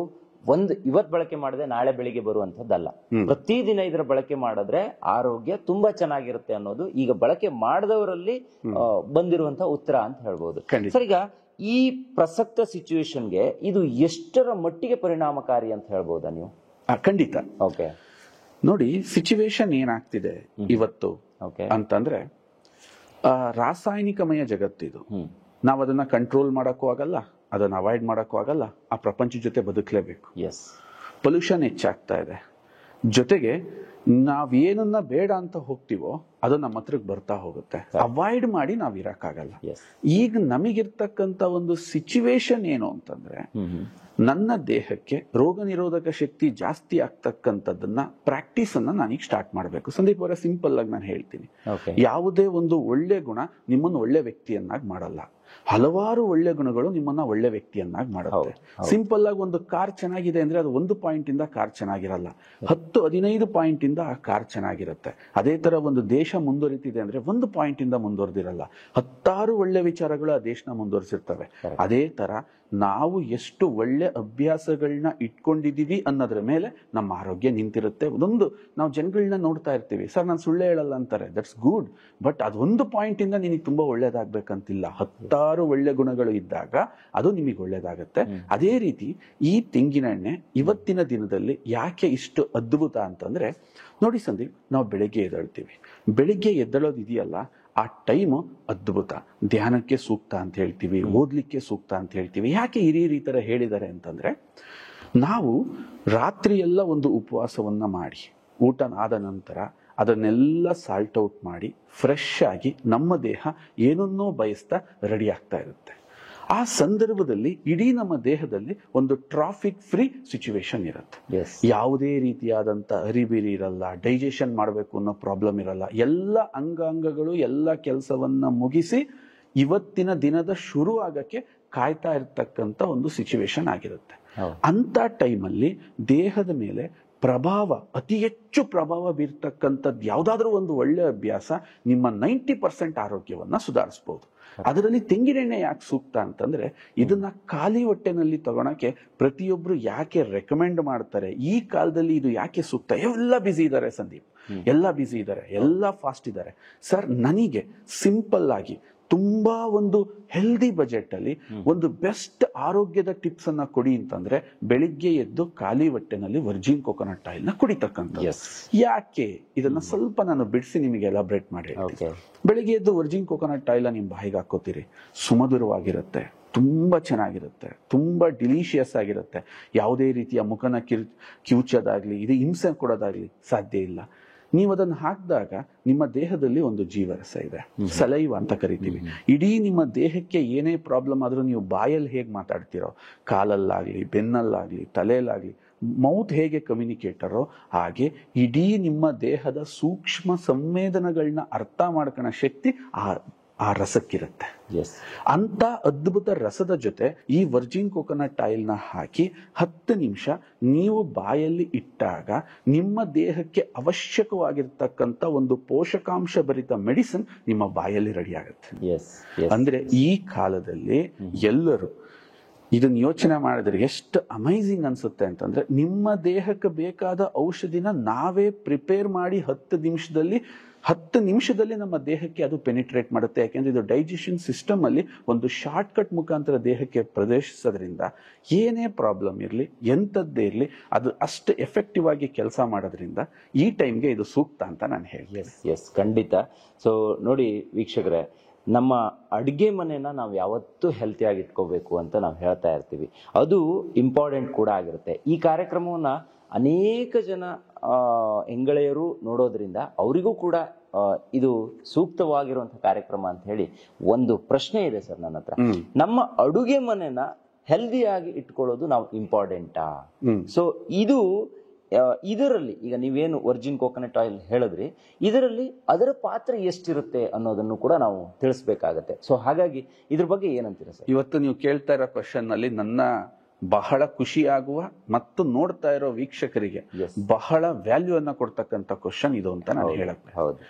ಇವತ್ ಬಳಕೆ ಮಾಡಿದ್ರೆ ನಾಳೆ ಬೆಳಿಗ್ಗೆ ಬರುವಂತದ್ದಲ್ಲ. ಪ್ರತಿದಿನ ಇದರ ಬಳಕೆ ಮಾಡಿದ್ರೆ ಆರೋಗ್ಯ ತುಂಬಾ ಚೆನ್ನಾಗಿರುತ್ತೆ ಅನ್ನೋದು ಈಗ ಬಳಕೆ ಮಾಡಿದವರಲ್ಲಿ ಬಂದಿರುವಂತಹ ಉತ್ತರ ಅಂತ ಹೇಳ್ಬಹುದು. ಸರ್, ಈಗ ಈ ಪ್ರಸಕ್ತ ಸಿಚುವೇಶನ್ಗೆ ಇದು ಎಷ್ಟರ ಮಟ್ಟಿಗೆ ಪರಿಣಾಮಕಾರಿ ಅಂತ ಹೇಳ್ಬಹುದಾ ನೀವು? ಖಂಡಿತ. ಓಕೆ, ನೋಡಿ, ಸಿಚುವೇಶನ್ ಏನಾಗ್ತಿದೆ ಇವತ್ತು ಅಂತಂದ್ರೆ, ರಾಸಾಯನಿಕಮಯ ಜಗತ್ತಿದು. ನಾವ್ ಅದನ್ನ ಕಂಟ್ರೋಲ್ ಮಾಡಕ್ಕೂ ಆಗಲ್ಲ, ಅದನ್ನು ಅವಾಯ್ಡ್ ಮಾಡೋಕ್ಕೂ ಆಗಲ್ಲ, ಆ ಪ್ರಪಂಚದ ಜೊತೆ ಬದುಕಲೇಬೇಕು. ಎಸ್. ಪೊಲ್ಯೂಷನ್ ಹೆಚ್ಚಾಗ್ತಾ ಇದೆ, ಜೊತೆಗೆ ನಾವೇನನ್ನ ಬೇಡ ಅಂತ ಹೋಗ್ತೀವೋ ಅದು ನಮ್ಮ ಹತ್ರಕ್ಕೆ ಬರ್ತಾ ಹೋಗುತ್ತೆ. ಅವಾಯ್ಡ್ ಮಾಡಿ ನಾವ್ ಇರಕ್ಕಾಗಲ್ಲ. ಈಗ ನಮಗಿರ್ತಕ್ಕಂಥ ಒಂದು ಸಿಚುವೇಶನ್ ಏನು ಅಂತಂದ್ರೆ, ನನ್ನ ದೇಹಕ್ಕೆ ರೋಗ ನಿರೋಧಕ ಶಕ್ತಿ ಜಾಸ್ತಿ ಆಗ್ತಕ್ಕಂಥದ್ದನ್ನ ಪ್ರಾಕ್ಟೀಸ್ ಅನ್ನ ನಾನೀಗ ಸ್ಟಾರ್ಟ್ ಮಾಡಬೇಕು. ಸಂದೀಪ್ ಅವರೇ, ಸಿಂಪಲ್ ಆಗಿ ನಾನು ಹೇಳ್ತೀನಿ, ಯಾವುದೇ ಒಂದು ಒಳ್ಳೆ ಗುಣ ನಿಮ್ಮನ್ನು ಒಳ್ಳೆ ವ್ಯಕ್ತಿಯನ್ನಾಗಿ ಮಾಡಲ್ಲ. ಹಲವಾರು ಒಳ್ಳೆ ಗುಣಗಳು ನಿಮ್ಮನ್ನ ಒಳ್ಳೆ ವ್ಯಕ್ತಿಯನ್ನಾಗಿ ಮಾಡುತ್ತೆ. ಸಿಂಪಲ್ ಆಗಿ ಒಂದು ಕಾರ್ ಚೆನ್ನಾಗಿದೆ ಅಂದ್ರೆ ಅದು 1 ಪಾಯಿಂಟ್ ಇಂದ ಕಾರ್ ಚೆನ್ನಾಗಿರಲ್ಲ, 10-15 ಪಾಯಿಂಟ್ ಇಂದ ಆ ಕಾರ್ ಚೆನ್ನಾಗಿರುತ್ತೆ. ಅದೇ ತರ ಒಂದು ದೇಶ ಮುಂದುವರಿತಿದೆ ಅಂದ್ರೆ 1 ಪಾಯಿಂಟ್ ಇಂದ ಮುಂದುವರೆದಿರಲ್ಲ, 10 ಒಳ್ಳೆ ವಿಚಾರಗಳು ಆ ದೇಶನ ಮುಂದುವರಿಸಿರ್ತವೆ. ಅದೇ ತರ ನಾವು ಎಷ್ಟು ಒಳ್ಳೆ ಅಭ್ಯಾಸಗಳನ್ನ ಇಟ್ಕೊಂಡಿದೀವಿ ಅನ್ನೋದ್ರ ಮೇಲೆ ನಮ್ಮ ಆರೋಗ್ಯ ನಿಂತಿರುತ್ತೆ. ಒಂದು ನಾವು ಜನಗಳನ್ನ ನೋಡ್ತಾ ಇರ್ತೀವಿ, ಸರ್ ನಾನು ಸುಳ್ಳು ಹೇಳಲ್ಲ ಅಂತಾರೆ, ದಟ್ಸ್ ಗುಡ್, ಬಟ್ ಅದು 1 ಪಾಯಿಂಟ್ ಇಂದ ನಿನಗೆ ತುಂಬಾ ಒಳ್ಳೇದಾಗ್ಬೇಕಂತಿಲ್ಲ. 10 ಒಳ್ಳೆ ಗುಣಗಳು ಇದ್ದಾಗ ಅದು ನಿಮಗೆ ಒಳ್ಳೇದಾಗತ್ತೆ. ಅದೇ ರೀತಿ ಈ ತೆಂಗಿನ ಎಣ್ಣೆ ಇವತ್ತಿನ ದಿನದಲ್ಲಿ ಯಾಕೆ ಇಷ್ಟು ಅದ್ಭುತ ಅಂತಂದ್ರೆ, ನೋಡಿ ಸಂದೀಪ್, ನಾವು ಬೆಳಗ್ಗೆ ಎದ್ದೇಳ್ತೀವಿ, ಬೆಳಿಗ್ಗೆ ಎದ್ದೇಳೋದಿದೆಯಲ್ಲ ಆ ಟೈಮು ಅದ್ಭುತ. ಧ್ಯಾನಕ್ಕೆ ಸೂಕ್ತ ಅಂತ ಹೇಳ್ತೀವಿ, ಓದ್ಲಿಕ್ಕೆ ಸೂಕ್ತ ಅಂತ ಹೇಳ್ತೀವಿ. ಯಾಕೆ ಹಿರಿಯರು ಈ ತರ ಹೇಳಿದ್ದಾರೆ ಅಂತಂದ್ರೆ, ನಾವು ರಾತ್ರಿ ಎಲ್ಲ ಒಂದು ಉಪವಾಸವನ್ನ ಮಾಡಿ ಊಟ ಆದ ನಂತರ ಅದನ್ನೆಲ್ಲ ಸಾಲ್ಟ್ ಔಟ್ ಮಾಡಿ ಫ್ರೆಶ್ ಆಗಿ ನಮ್ಮ ದೇಹ ಏನನ್ನೋ ಬಯಸ್ತಾ ರೆಡಿ ಆಗ್ತಾ ಇರುತ್ತೆ. ಆ ಸಂದರ್ಭದಲ್ಲಿ ಇಡೀ ನಮ್ಮ ದೇಹದಲ್ಲಿ ಒಂದು ಟ್ರಾಫಿಕ್ ಫ್ರೀ ಸಿಚುವೇಶನ್ ಇರುತ್ತೆ. ಯಾವುದೇ ರೀತಿಯಾದಂತ ಅರಿಬಿರಿ ಇರಲ್ಲ, ಡೈಜೆಷನ್ ಮಾಡಬೇಕು ಅನ್ನೋ ಪ್ರಾಬ್ಲಮ್ ಇರಲ್ಲ. ಎಲ್ಲ ಅಂಗಾಂಗಗಳು ಎಲ್ಲ ಕೆಲಸವನ್ನ ಮುಗಿಸಿ ಇವತ್ತಿನ ದಿನದ ಶುರು ಆಗಕ್ಕೆ ಕಾಯ್ತಾ ಇರ್ತಕ್ಕಂಥ ಒಂದು ಸಿಚುವೇಶನ್ ಆಗಿರುತ್ತೆ. ಅಂತ ಟೈಮಲ್ಲಿ ದೇಹದ ಮೇಲೆ ಅತಿ ಹೆಚ್ಚು ಪ್ರಭಾವ ಬೀರ್ತಕ್ಕಂಥದ್ದು ಯಾವ್ದಾದ್ರೂ ಒಂದು ಒಳ್ಳೆ ಅಭ್ಯಾಸ ನಿಮ್ಮ 90% ಆರೋಗ್ಯವನ್ನ ಸುಧಾರಿಸಬಹುದು. ಅದರಲ್ಲಿ ತೆಂಗಿನೆಣ್ಣೆ ಯಾಕೆ ಸೂಕ್ತ ಅಂತಂದ್ರೆ, ಇದನ್ನ ಖಾಲಿ ಹೊಟ್ಟೆನಲ್ಲಿ ತಗೊಳಕ್ಕೆ ಪ್ರತಿಯೊಬ್ರು ಯಾಕೆ ರೆಕಮೆಂಡ್ ಮಾಡ್ತಾರೆ, ಈ ಕಾಲದಲ್ಲಿ ಇದು ಯಾಕೆ ಸೂಕ್ತ? ಎಲ್ಲ ಬ್ಯುಸಿ ಇದ್ದಾರೆ ಸಂದೀಪ್, ಎಲ್ಲ ಬ್ಯುಸಿ ಇದ್ದಾರೆ, ಎಲ್ಲ ಫಾಸ್ಟ್ ಇದ್ದಾರೆ. ಸರ್, ನನಗೆ ಸಿಂಪಲ್ ಆಗಿ ತುಂಬಾ ಒಂದು ಹೆಲ್ದಿ ಬಜೆಟ್ ಅಲ್ಲಿ ಒಂದು ಬೆಸ್ಟ್ ಆರೋಗ್ಯದ ಟಿಪ್ಸ್ ಅನ್ನ ಕೊಡಿ ಅಂತಂದ್ರೆ, ಬೆಳಿಗ್ಗೆ ಎದ್ದು ಖಾಲಿ ಹೊಟ್ಟೆನಲ್ಲಿ ವರ್ಜಿನ್ ಕೋಕೋನಟ್ ಆಯಿಲ್ ನ ಕುಡಿತಕ್ಕಂಥ. ಯಾಕೆ ಇದನ್ನ ಸ್ವಲ್ಪ ನಾನು ಬಿಡಿಸಿ ನಿಮಗೆ ಎಲಾಬ್ರೇಟ್ ಮಾಡಿ ಹೇಳ್ತೀನಿ. ಬೆಳಿಗ್ಗೆ ಎದ್ದು ವರ್ಜಿನ್ ಕೋಕೋನಟ್ ಆಯಿಲ್ ನಿಮ್ ಬಾಯಿಗೆ ಹಾಕೋತೀರಿ, ಸುಮಧುರವಾಗಿರುತ್ತೆ, ತುಂಬಾ ಚೆನ್ನಾಗಿರುತ್ತೆ, ತುಂಬಾ ಡಿಲಿಷಿಯಸ್ ಆಗಿರುತ್ತೆ. ಯಾವುದೇ ರೀತಿಯ ಮುಖನ ಕಿವುಚೋದಾಗ್ಲಿ, ಇದು ಹಿಂಸೆ ಕೊಡೋದಾಗ್ಲಿ ಸಾಧ್ಯ ಇಲ್ಲ. ನೀವು ಅದನ್ನು ಹಾಕಿದಾಗ ನಿಮ್ಮ ದೇಹದಲ್ಲಿ ಒಂದು ಜೀವರಸ ಇದೆ, ಸಲೈವ ಅಂತ ಕರಿತೀವಿ. ಇಡೀ ನಿಮ್ಮ ದೇಹಕ್ಕೆ ಏನೇ ಪ್ರಾಬ್ಲಮ್ ಆದ್ರೂ ನೀವು ಬಾಯಲ್ಲಿ ಹೇಗೆ ಮಾತಾಡ್ತಿರೋ, ಕಾಲಲ್ಲಾಗ್ಲಿ, ಬೆನ್ನಲ್ಲಾಗ್ಲಿ, ತಲೆಯಲ್ಲಾಗ್ಲಿ, ಮೌತ್ ಹೇಗೆ ಕಮ್ಯುನಿಕೇಟರೋ ಹಾಗೆ ಇಡೀ ನಿಮ್ಮ ದೇಹದ ಸೂಕ್ಷ್ಮ ಸಂವೇದನೆಗಳನ್ನ ಅರ್ಥ ಮಾಡ್ಕೊಳ್ಳೋ ಶಕ್ತಿ ಆ ರಸಕ್ಕಿರುತ್ತೆ. ಅಂತ ಅದ್ಭುತ ರಸದ ಜೊತೆ ಈ ವರ್ಜಿನ್ ಕೋಕೋನಟ್ ಆಯಿಲ್ ನ ಹಾಕಿ 10 ನಿಮಿಷ ನೀವು ಬಾಯಲ್ಲಿ ಇಟ್ಟಾಗ ನಿಮ್ಮ ದೇಹಕ್ಕೆ ಅವಶ್ಯಕವಾಗಿರ್ತಕ್ಕಂಥ ಒಂದು ಪೋಷಕಾಂಶ ಭರಿತ ಮೆಡಿಸಿನ್ ನಿಮ್ಮ ಬಾಯಲ್ಲಿ ರೆಡಿ ಆಗುತ್ತೆ. ಅಂದ್ರೆ ಈ ಕಾಲದಲ್ಲಿ ಎಲ್ಲರೂ ಇದನ್ನ ಯೋಚನೆ ಮಾಡಿದ್ರೆ ಎಷ್ಟು ಅಮೈಸಿಂಗ್ ಅನ್ಸುತ್ತೆ ಅಂತಂದ್ರೆ, ನಿಮ್ಮ ದೇಹಕ್ಕೆ ಬೇಕಾದ ಔಷಧಿನ ನಾವೇ ಪ್ರಿಪೇರ್ ಮಾಡಿ 10 ನಿಮಿಷದಲ್ಲಿ ನಮ್ಮ ದೇಹಕ್ಕೆ ಅದು ಪೆನಿಟ್ರೇಟ್ ಮಾಡುತ್ತೆ. ಯಾಕೆಂದ್ರೆ ಇದು ಡೈಜೆಷನ್ ಸಿಸ್ಟಮ್ ಅಲ್ಲಿ ಒಂದು ಶಾರ್ಟ್ ಕಟ್ ಮುಖಾಂತರ ದೇಹಕ್ಕೆ ಪ್ರವೇಶಿಸೋದ್ರಿಂದ ಏನೇ ಪ್ರಾಬ್ಲಮ್ ಇರಲಿ, ಎಂಥದ್ದೇ ಇರಲಿ, ಅದು ಅಷ್ಟು ಎಫೆಕ್ಟಿವ್ ಆಗಿ ಕೆಲಸ ಮಾಡೋದ್ರಿಂದ ಈ ಟೈಮ್ಗೆ ಇದು ಸೂಕ್ತ ಅಂತ ನಾನು ಹೇಳ್ತೀನಿ. ಎಸ್, ಖಂಡಿತ. ಸೊ ನೋಡಿ ವೀಕ್ಷಕರೇ, ನಮ್ಮ ಅಡುಗೆ ಮನೆನ ನಾವು ಯಾವತ್ತೂ ಹೆಲ್ತಿಯಾಗಿ ಇಟ್ಕೋಬೇಕು ಅಂತ ನಾವು ಹೇಳ್ತಾ ಇರ್ತೀವಿ. ಅದು ಇಂಪಾರ್ಟೆಂಟ್ ಕೂಡ ಆಗಿರುತ್ತೆ. ಈ ಕಾರ್ಯಕ್ರಮವನ್ನ ಅನೇಕ ಜನ ಹೆಂಗಳೆಯರು ನೋಡೋದ್ರಿಂದ ಅವರಿಗೂ ಕೂಡ ಇದು ಸೂಕ್ತವಾಗಿರುವಂತಹ ಕಾರ್ಯಕ್ರಮ ಅಂತ ಹೇಳಿ ಒಂದು ಪ್ರಶ್ನೆ ಇದೆ ಸರ್ ನನ್ನ ಹತ್ರ. ನಮ್ಮ ಅಡುಗೆ ಮನೆನ ಹೆಲ್ದಿಯಾಗಿ ಇಟ್ಕೊಳ್ಳೋದು ನಾವು ಇಂಪಾರ್ಟೆಂಟಾ? ಸೊ ಇದರಲ್ಲಿ ಈಗ ನೀವೇನು ವರ್ಜಿನ್ ಕೋಕೋನಟ್ ಆಯಿಲ್ ಹೇಳಿದ್ರಿ, ಇದರಲ್ಲಿ ಅದರ ಪಾತ್ರ ಎಷ್ಟಿರುತ್ತೆ ಅನ್ನೋದನ್ನು ಕೂಡ ನಾವು ತಿಳಿಸ್ಬೇಕಾಗತ್ತೆ. ಸೊ ಹಾಗಾಗಿ ಇದ್ರ ಬಗ್ಗೆ ಏನಂತೀರಾ ಸರ್? ಇವತ್ತು ನೀವು ಕೇಳ್ತಾ ಇರೋ ಕ್ವಶನ್ ಅಲ್ಲಿ ನನ್ನ ಬಹಳ ಖುಷಿಯಾಗುವ ಮತ್ತು ನೋಡ್ತಾ ಇರೋ ವೀಕ್ಷಕರಿಗೆ ಬಹಳ ವ್ಯಾಲ್ಯೂ ಅನ್ನ ಕೊಡ್ತಕ್ಕಂಥ ಕ್ವಶನ್ ಇದು ಅಂತ ನಾನು ಹೇಳಕ್ಕೆ.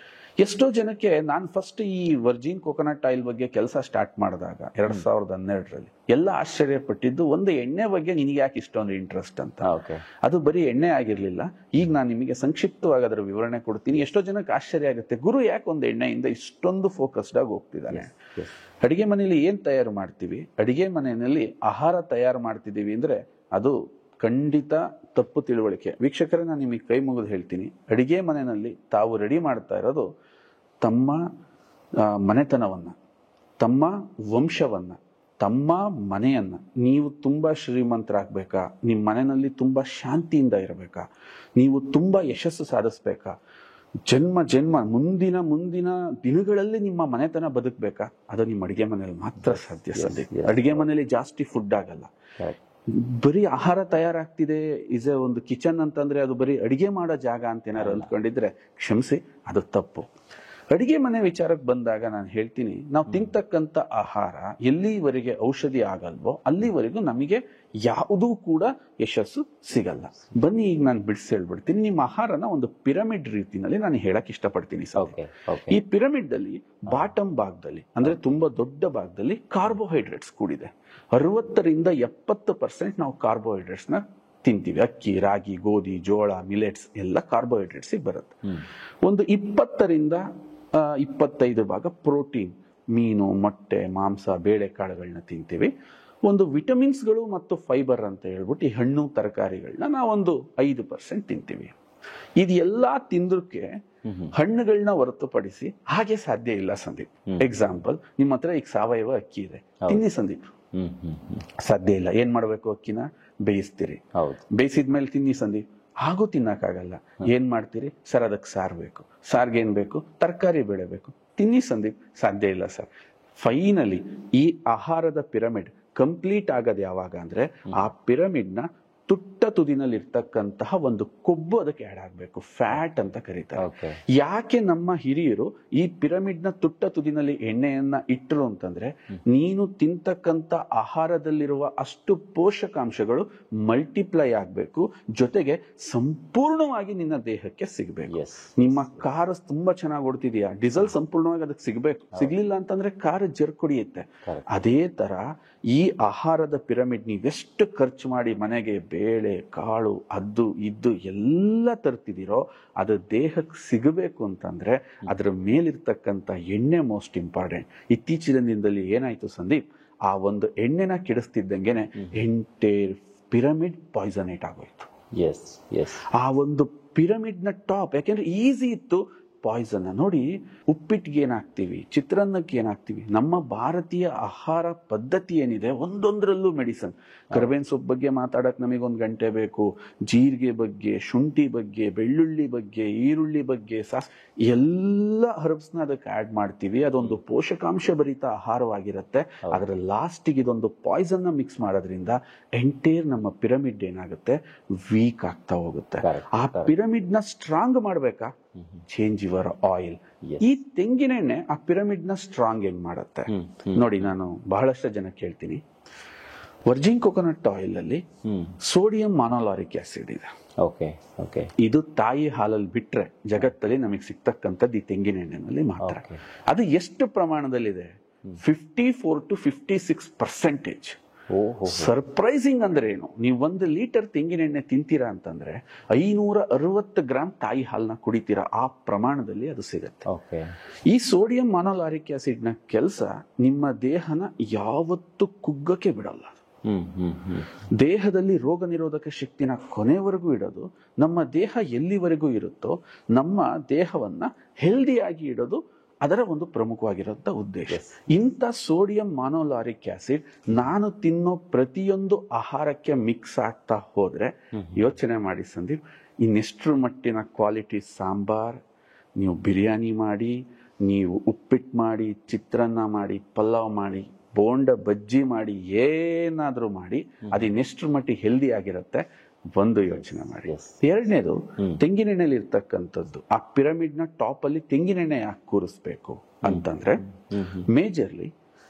ಎಷ್ಟೋ ಜನಕ್ಕೆ ನಾನು ಫಸ್ಟ್ ಈ ವರ್ಜಿನ್ ಕೋಕೋನಟ್ ಆಯಿಲ್ ಬಗ್ಗೆ ಕೆಲಸ ಸ್ಟಾರ್ಟ್ ಮಾಡಿದಾಗ 2012ರಲ್ಲಿ ಎಲ್ಲ ಆಶ್ಚರ್ಯಪಟ್ಟಿದ್ದು, ಒಂದು ಎಣ್ಣೆ ಬಗ್ಗೆ ನಿನಗೆ ಯಾಕೆ ಇಷ್ಟೊಂದು ಇಂಟ್ರೆಸ್ಟ್ ಅಂತ. ಅದು ಬರೀ ಎಣ್ಣೆ ಆಗಿರ್ಲಿಲ್ಲ. ಈಗ ನಾನು ನಿಮಗೆ ಸಂಕ್ಷಿಪ್ತವಾಗಿ ಅದರ ವಿವರಣೆ ಕೊಡ್ತೀನಿ. ಎಷ್ಟೋ ಜನಕ್ಕೆ ಆಶ್ಚರ್ಯ ಆಗುತ್ತೆ, ಗುರು ಯಾಕೆ ಒಂದು ಎಣ್ಣೆಯಿಂದ ಇಷ್ಟೊಂದು ಫೋಕಸ್ಡ್ ಆಗಿ ಹೋಗ್ತಿದ್ದಾನೆ. ಅಡಿಗೆ ಮನೆಯಲ್ಲಿ ಏನ್ ತಯಾರು ಮಾಡ್ತೀವಿ, ಅಡಿಗೆ ಮನೆಯಲ್ಲಿ ಆಹಾರ ತಯಾರು ಮಾಡ್ತಿದ್ದೀವಿ ಅಂದ್ರೆ ಅದು ಖಂಡಿತ ತಪ್ಪು ತಿಳುವಳಿಕೆ. ವೀಕ್ಷಕರೇ, ನಾನು ನಿಮಗೆ ಕೈ ಮುಗಿದು ಹೇಳ್ತೀನಿ, ಅಡಿಗೆ ಮನೆಯಲ್ಲಿ ತಾವು ರೆಡಿ ಮಾಡ್ತಾ ಇರೋದು ತಮ್ಮ ಮನೆತನವನ್ನ, ತಮ್ಮ ವಂಶವನ್ನ, ತಮ್ಮ ಮನೆಯನ್ನ ನೀವು ತುಂಬಾ ಶ್ರೀಮಂತರಾಗ್ಬೇಕಾ, ನಿಮ್ಮ ಮನೆಯಲ್ಲಿ ತುಂಬಾ ಶಾಂತಿಯಿಂದ ಇರಬೇಕಾ, ನೀವು ತುಂಬಾ ಯಶಸ್ಸು ಸಾಧಿಸ್ಬೇಕಾ, ಜನ್ಮ ಮುಂದಿನ ದಿನಗಳಲ್ಲಿ ನಿಮ್ಮ ಮನೆತನ ಬದುಕಬೇಕಾ, ಅದು ನಿಮ್ಮ ಅಡಿಗೆ ಮನೆಯಲ್ಲಿ ಮಾತ್ರ ಸಾಧ್ಯ. ಅಡಿಗೆ ಮನೆಯಲ್ಲಿ ಜಾಸ್ತಿ ಫುಡ್ ಆಗಲ್ಲ. ಬರೀ ಆಹಾರ ತಯಾರಾಗ್ತಿದೆ ಇಸ್ ಒಂದು ಕಿಚನ್ ಅಂತಂದ್ರೆ ಅದು ಬರೀ ಅಡಿಗೆ ಮಾಡೋ ಜಾಗ ಅಂತ ಏನಾರು ಅಂದ್ಕೊಂಡಿದ್ರೆ ಕ್ಷಮಿಸಿ, ಅದು ತಪ್ಪು. ಅಡಿಗೆ ಮನೆ ವಿಚಾರಕ್ಕೆ ಬಂದಾಗ ನಾನು ಹೇಳ್ತೀನಿ, ನಾವು ತಿಂತಕ್ಕಂಥ ಆಹಾರ ಎಲ್ಲಿವರೆಗೆ ಔಷಧಿ ಆಗಲ್ವೋ ಅಲ್ಲಿವರೆಗೂ ನಮಗೆ ಯಾವುದೂ ಕೂಡ ಯಶಸ್ಸು ಸಿಗಲ್ಲ. ಬನ್ನಿ ಈಗ ನಾನು ಬಿಡಿಸಿ ಹೇಳ್ಬಿಡ್ತೀನಿ. ನಿಮ್ಮ ಆಹಾರನ ಒಂದು ಪಿರಮಿಡ್ ರೀತಿನಲ್ಲಿ ನಾನು ಹೇಳಕ್ ಇಷ್ಟಪಡ್ತೀನಿ. ಈ ಪಿರಮಿಡ್ ಅಲ್ಲಿ ಬಾಟಮ್ ಭಾಗದಲ್ಲಿ ಅಂದ್ರೆ ತುಂಬಾ ದೊಡ್ಡ ಭಾಗದಲ್ಲಿ ಕಾರ್ಬೋಹೈಡ್ರೇಟ್ಸ್ ಕೂಡಿದೆ. 60-70% ನಾವು ಕಾರ್ಬೋಹೈಡ್ರೇಟ್ಸ್ ನ ತಿಂತೀವಿ. ಅಕ್ಕಿ, ರಾಗಿ, ಗೋಧಿ, ಜೋಳ, ಮಿಲೆಟ್ಸ್ ಎಲ್ಲ ಕಾರ್ಬೋಹೈಡ್ರೇಟ್ಸ್ ಬರುತ್ತೆ. ಒಂದು 20-25 ಭಾಗ ಪ್ರೋಟೀನ್, ಮೀನು, ಮೊಟ್ಟೆ, ಮಾಂಸ, ಬೇಳೆಕಾಳುಗಳನ್ನ ತಿಂತೀವಿ. ಒಂದು ವಿಟಮಿನ್ಸ್ಗಳು ಮತ್ತು ಫೈಬರ್ ಅಂತ ಹೇಳ್ಬಿಟ್ಟು ಈ ಹಣ್ಣು ತರಕಾರಿಗಳನ್ನ ನಾವೊಂದು 5% ತಿಂತೀವಿ. ಇದೆಲ್ಲಾ ತಿಂದ್ರಕ್ಕೆ ಹಣ್ಣುಗಳನ್ನ ಹೊರತುಪಡಿಸಿ ಹಾಗೆ ಸಾಧ್ಯ ಇಲ್ಲ ಸಂದೀಪ್. ಎಕ್ಸಾಂಪಲ್, ನಿಮ್ಮ ಹತ್ರ ಈಗ ಸಾವಯವ ಅಕ್ಕಿ ಇದೆ, ತಿನ್ನಿ ಸಂದೀಪ್. ಸಾಧ್ಯ ಇಲ್ಲ. ಏನ್ ಮಾಡ್ಬೇಕು? ಅಕ್ಕಿನ ಬೇಯಿಸ್ತೀರಿ, ಬೇಯಿಸಿದ್ಮೇಲೆ ತಿನ್ನಿ ಸಂದೀಪ್. ಹಾಗೂ ತಿನ್ನಕ್ಕಾಗಲ್ಲ. ಏನ್ ಮಾಡ್ತೀರಿ ಸರ್? ಅದಕ್ಕೆ ಸಾರು ಬೇಕು. ಸಾರ್ಗೆ ಏನ್ ಬೇಕು? ತರಕಾರಿ ಬೇಳೆ ಬೇಕು. ತಿನ್ನಿ ಸಂದೀಪ್. ಸಾಧ್ಯ ಇಲ್ಲ ಸರ್. ಫೈನಲಿ ಈ ಆಹಾರದ ಪಿರಮಿಡ್ ಕಂಪ್ಲೀಟ್ ಆಗೋದು ಯಾವಾಗ ಅಂದ್ರೆ ಆ ಪಿರಮಿಡ್ ನ ತುಟ್ಟ ತುದಿನಲ್ಲಿ ಇರ್ತಕ್ಕಂತಹ ಒಂದು ಕೊಬ್ಬು ಅದಕ್ಕೆ ಆಡ್ ಆಗ್ಬೇಕು, ಫ್ಯಾಟ್ ಅಂತ ಕರೀತಾರೆ. ಯಾಕೆ ನಮ್ಮ ಹಿರಿಯರು ಈ ಪಿರಮಿಡ್ ನ ತುಟ್ಟ ತುದಿನಲ್ಲಿ ಎಣ್ಣೆಯನ್ನ ಇಟ್ಟರು ಅಂತಂದ್ರೆ, ನೀನು ತಿಂತಕ್ಕಂತ ಆಹಾರದಲ್ಲಿರುವ ಅಷ್ಟು ಪೋಷಕಾಂಶಗಳು ಮಲ್ಟಿಪ್ಲೈ ಆಗ್ಬೇಕು, ಜೊತೆಗೆ ಸಂಪೂರ್ಣವಾಗಿ ನಿನ್ನ ದೇಹಕ್ಕೆ ಸಿಗ್ಬೇಕು. ನಿಮ್ಮ ಕಾರ್ ತುಂಬಾ ಚೆನ್ನಾಗಿ ಓಡ್ತಿದ್ಯಾ, ಡೀಸೆಲ್ ಸಂಪೂರ್ಣವಾಗಿ ಅದಕ್ಕೆ ಸಿಗ್ಬೇಕು. ಸಿಗ್ಲಿಲ್ಲ ಅಂತಂದ್ರೆ ಕಾರ್ ಜರ್ಕೊಡಿಯುತ್ತೆ. ಅದೇ ತರ ಈ ಆಹಾರದ ಪಿರಮಿಡ್ ನೀವೆಷ್ಟು ಖರ್ಚು ಮಾಡಿ ಮನೆಗೆ ಬೇಳೆ, ಕಾಳು, ಅದ್ದು ಇದ್ದು ಎಲ್ಲ ತರ್ತಿದ್ದೀರೋ ಅದು ದೇಹಕ್ಕೆ ಸಿಗಬೇಕು ಅಂತಂದ್ರೆ ಅದರ ಮೇಲಿರ್ತಕ್ಕಂಥ ಎಣ್ಣೆ ಮೋಸ್ಟ್ ಇಂಪಾರ್ಟೆಂಟ್. ಇತ್ತೀಚಿನ ದಿನದಲ್ಲಿ ಏನಾಯ್ತು ಸಂದೀಪ್, ಆ ಒಂದು ಎಣ್ಣೆನ ಕೆಡಿಸ್ತಿದ್ದಂಗೆನೆ ಎಂಟೈರ್ ಪಿರಮಿಡ್ ಪಾಯ್ಸನೇಟ್ ಆಗೋಯ್ತು. ಆ ಒಂದು ಪಿರಮಿಡ್ ನ ಟಾಪ್ ಯಾಕೆಂದ್ರೆ ಈಸಿ ಇತ್ತು, ಪಾಯ್ಸನ್ ನೋಡಿ. ಉಪ್ಪಿಟ್ಟಿಗೆ ಏನಾಗ್ತೀವಿ, ಚಿತ್ರಾನ್ನಕ್ಕೆ ಏನಾಗ್ತೀವಿ, ನಮ್ಮ ಭಾರತೀಯ ಆಹಾರ ಪದ್ಧತಿ ಏನಿದೆ ಒಂದೊಂದರಲ್ಲೂ ಮೆಡಿಸನ್. ಕರ್ಬೇವಿನ ಸೊಪ್ಪು ಬಗ್ಗೆ ಮಾತಾಡಕ್ ನಮಗೊಂದು ಗಂಟೆ ಬೇಕು, ಜೀರಿಗೆ ಬಗ್ಗೆ, ಶುಂಠಿ ಬಗ್ಗೆ, ಬೆಳ್ಳುಳ್ಳಿ ಬಗ್ಗೆ, ಈರುಳ್ಳಿ ಬಗ್ಗೆ, ಎಲ್ಲ ಹರ್ಬ್ಸ್ನ ಅದಕ್ಕೆ ಆಡ್ ಮಾಡ್ತೀವಿ. ಅದೊಂದು ಪೋಷಕಾಂಶ ಭರಿತ ಆಹಾರವಾಗಿರುತ್ತೆ. ಅದರ ಲಾಸ್ಟಿಗೆ ಇದೊಂದು ಪಾಯ್ಸನ್ ನ ಮಿಕ್ಸ್ ಮಾಡೋದ್ರಿಂದ ಎಂಟೈರ್ ನಮ್ಮ ಪಿರಮಿಡ್ ಏನಾಗುತ್ತೆ, ವೀಕ್ ಆಗ್ತಾ ಹೋಗುತ್ತೆ. ಆ ಪಿರಮಿಡ್ ನ ಸ್ಟ್ರಾಂಗ್ ಮಾಡ್ಬೇಕಾ? Change your oil. ಈ ತೆಂಗಿನ ಎಣ್ಣೆ ಆ ಪಿರಮಿಡ್ ನ ಸ್ಟ್ರಾಂಗ್ ಏನ್ ಮಾಡುತ್ತೆ ನೋಡಿ. ನಾನು ಬಹಳಷ್ಟು ಜನ ಕೇಳ್ತೀನಿ, ವರ್ಜಿನ್ ಕೋಕೋನಟ್ ಆಯಿಲ್ ಅಲ್ಲಿ ಸೋಡಿಯಂ ಮಾನೋಲಾರಿಕ್ ಆಸಿಡ್ ಇದೆ. ಇದು ತಾಯಿ ಹಾಲಲ್ಲಿ ಬಿಟ್ರೆ ಜಗತ್ತಲ್ಲಿ ನಮಗೆ ಸಿಗ್ತಕ್ಕಂಥದ್ದು ಈ ತೆಂಗಿನ ಎಣ್ಣೆನಲ್ಲಿ ಮಾತ್ರ. ಅದು ಎಷ್ಟು ಪ್ರಮಾಣದಲ್ಲಿದೆ? 54-56%. ಸರ್ಪ್ರೈಸಿಂಗ್ ಅಂದ್ರೆ ಏನು? ನೀವು 1 ಲೀಟರ್ ತೆಂಗಿನ ಎಣ್ಣೆ ತಿಂತೀರಾ ಅಂತಂದ್ರೆ 560 ಗ್ರಾಮ್ ತಾಯಿ ಹಾಲನ್ನ ಕುಡಿತೀರಾ. ಆ ಪ್ರಮಾಣದಲ್ಲಿ ಅದು ಸಿಗತ್ತೆ. ಈ ಸೋಡಿಯಂ ಮಾನೋಲಾರಿಕ್ ಆಸಿಡ್ ನ ಕೆಲಸ ನಿಮ್ಮ ದೇಹನ ಯಾವತ್ತೂ ಕುಗ್ಗಕ್ಕೆ ಬಿಡಲ್ಲ. ದೇಹದಲ್ಲಿ ರೋಗ ನಿರೋಧಕ ಶಕ್ತಿನ ಕೊನೆವರೆಗೂ ಇಡೋದು, ನಮ್ಮ ದೇಹ ಎಲ್ಲಿವರೆಗೂ ಇರುತ್ತೋ ನಮ್ಮ ದೇಹವನ್ನ ಹೆಲ್ದಿಯಾಗಿ ಇಡೋದು ಅದರ ಒಂದು ಪ್ರಮುಖವಾಗಿರುವಂತ ಉದ್ದೇಶ. ಇಂಥ ಸೋಡಿಯಂ ಮಾನೋಲಾರಿಕ್ ಆಸಿಡ್ ನಾನು ತಿನ್ನೋ ಪ್ರತಿಯೊಂದು ಆಹಾರಕ್ಕೆ ಮಿಕ್ಸ್ ಆಗ್ತಾ ಹೋದ್ರೆ ಯೋಚನೆ ಮಾಡಿ ಸಂದೀಪ್, ಇನ್ನೆಷ್ಟರ ಮಟ್ಟಿನ ಕ್ವಾಲಿಟಿ ಸಾಂಬಾರ್, ನೀವು ಬಿರಿಯಾನಿ ಮಾಡಿ, ನೀವು ಉಪ್ಪಿಟ್ಟು ಮಾಡಿ, ಚಿತ್ರಾನ್ನ ಮಾಡಿ, ಪಲಾವ್ ಮಾಡಿ, ಬೋಂಡ ಬಜ್ಜಿ ಮಾಡಿ, ಏನಾದ್ರೂ ಮಾಡಿ, ಅದಿನ್ನೆಷ್ಟರ ಮಟ್ಟಿಗೆ ಹೆಲ್ದಿ ಆಗಿರುತ್ತೆ ಒಂದು ಯೋಚನೆ ಮಾಡಿ. ಎರಡನೇದು, ತೆಂಗಿನೆಣ್ಣೆಲಿ ಇರ್ತಕ್ಕಂಥದ್ದು. ಆ ಪಿರಮಿಡ್ ನ ಟಾಪ್ ಅಲ್ಲಿ ತೆಂಗಿನೆಣ್ಣೆ ಯಾಕೆ ಕೂರಿಸ್ಬೇಕು ಅಂತಂದ್ರೆ, ಮೇಜರ್ಲಿ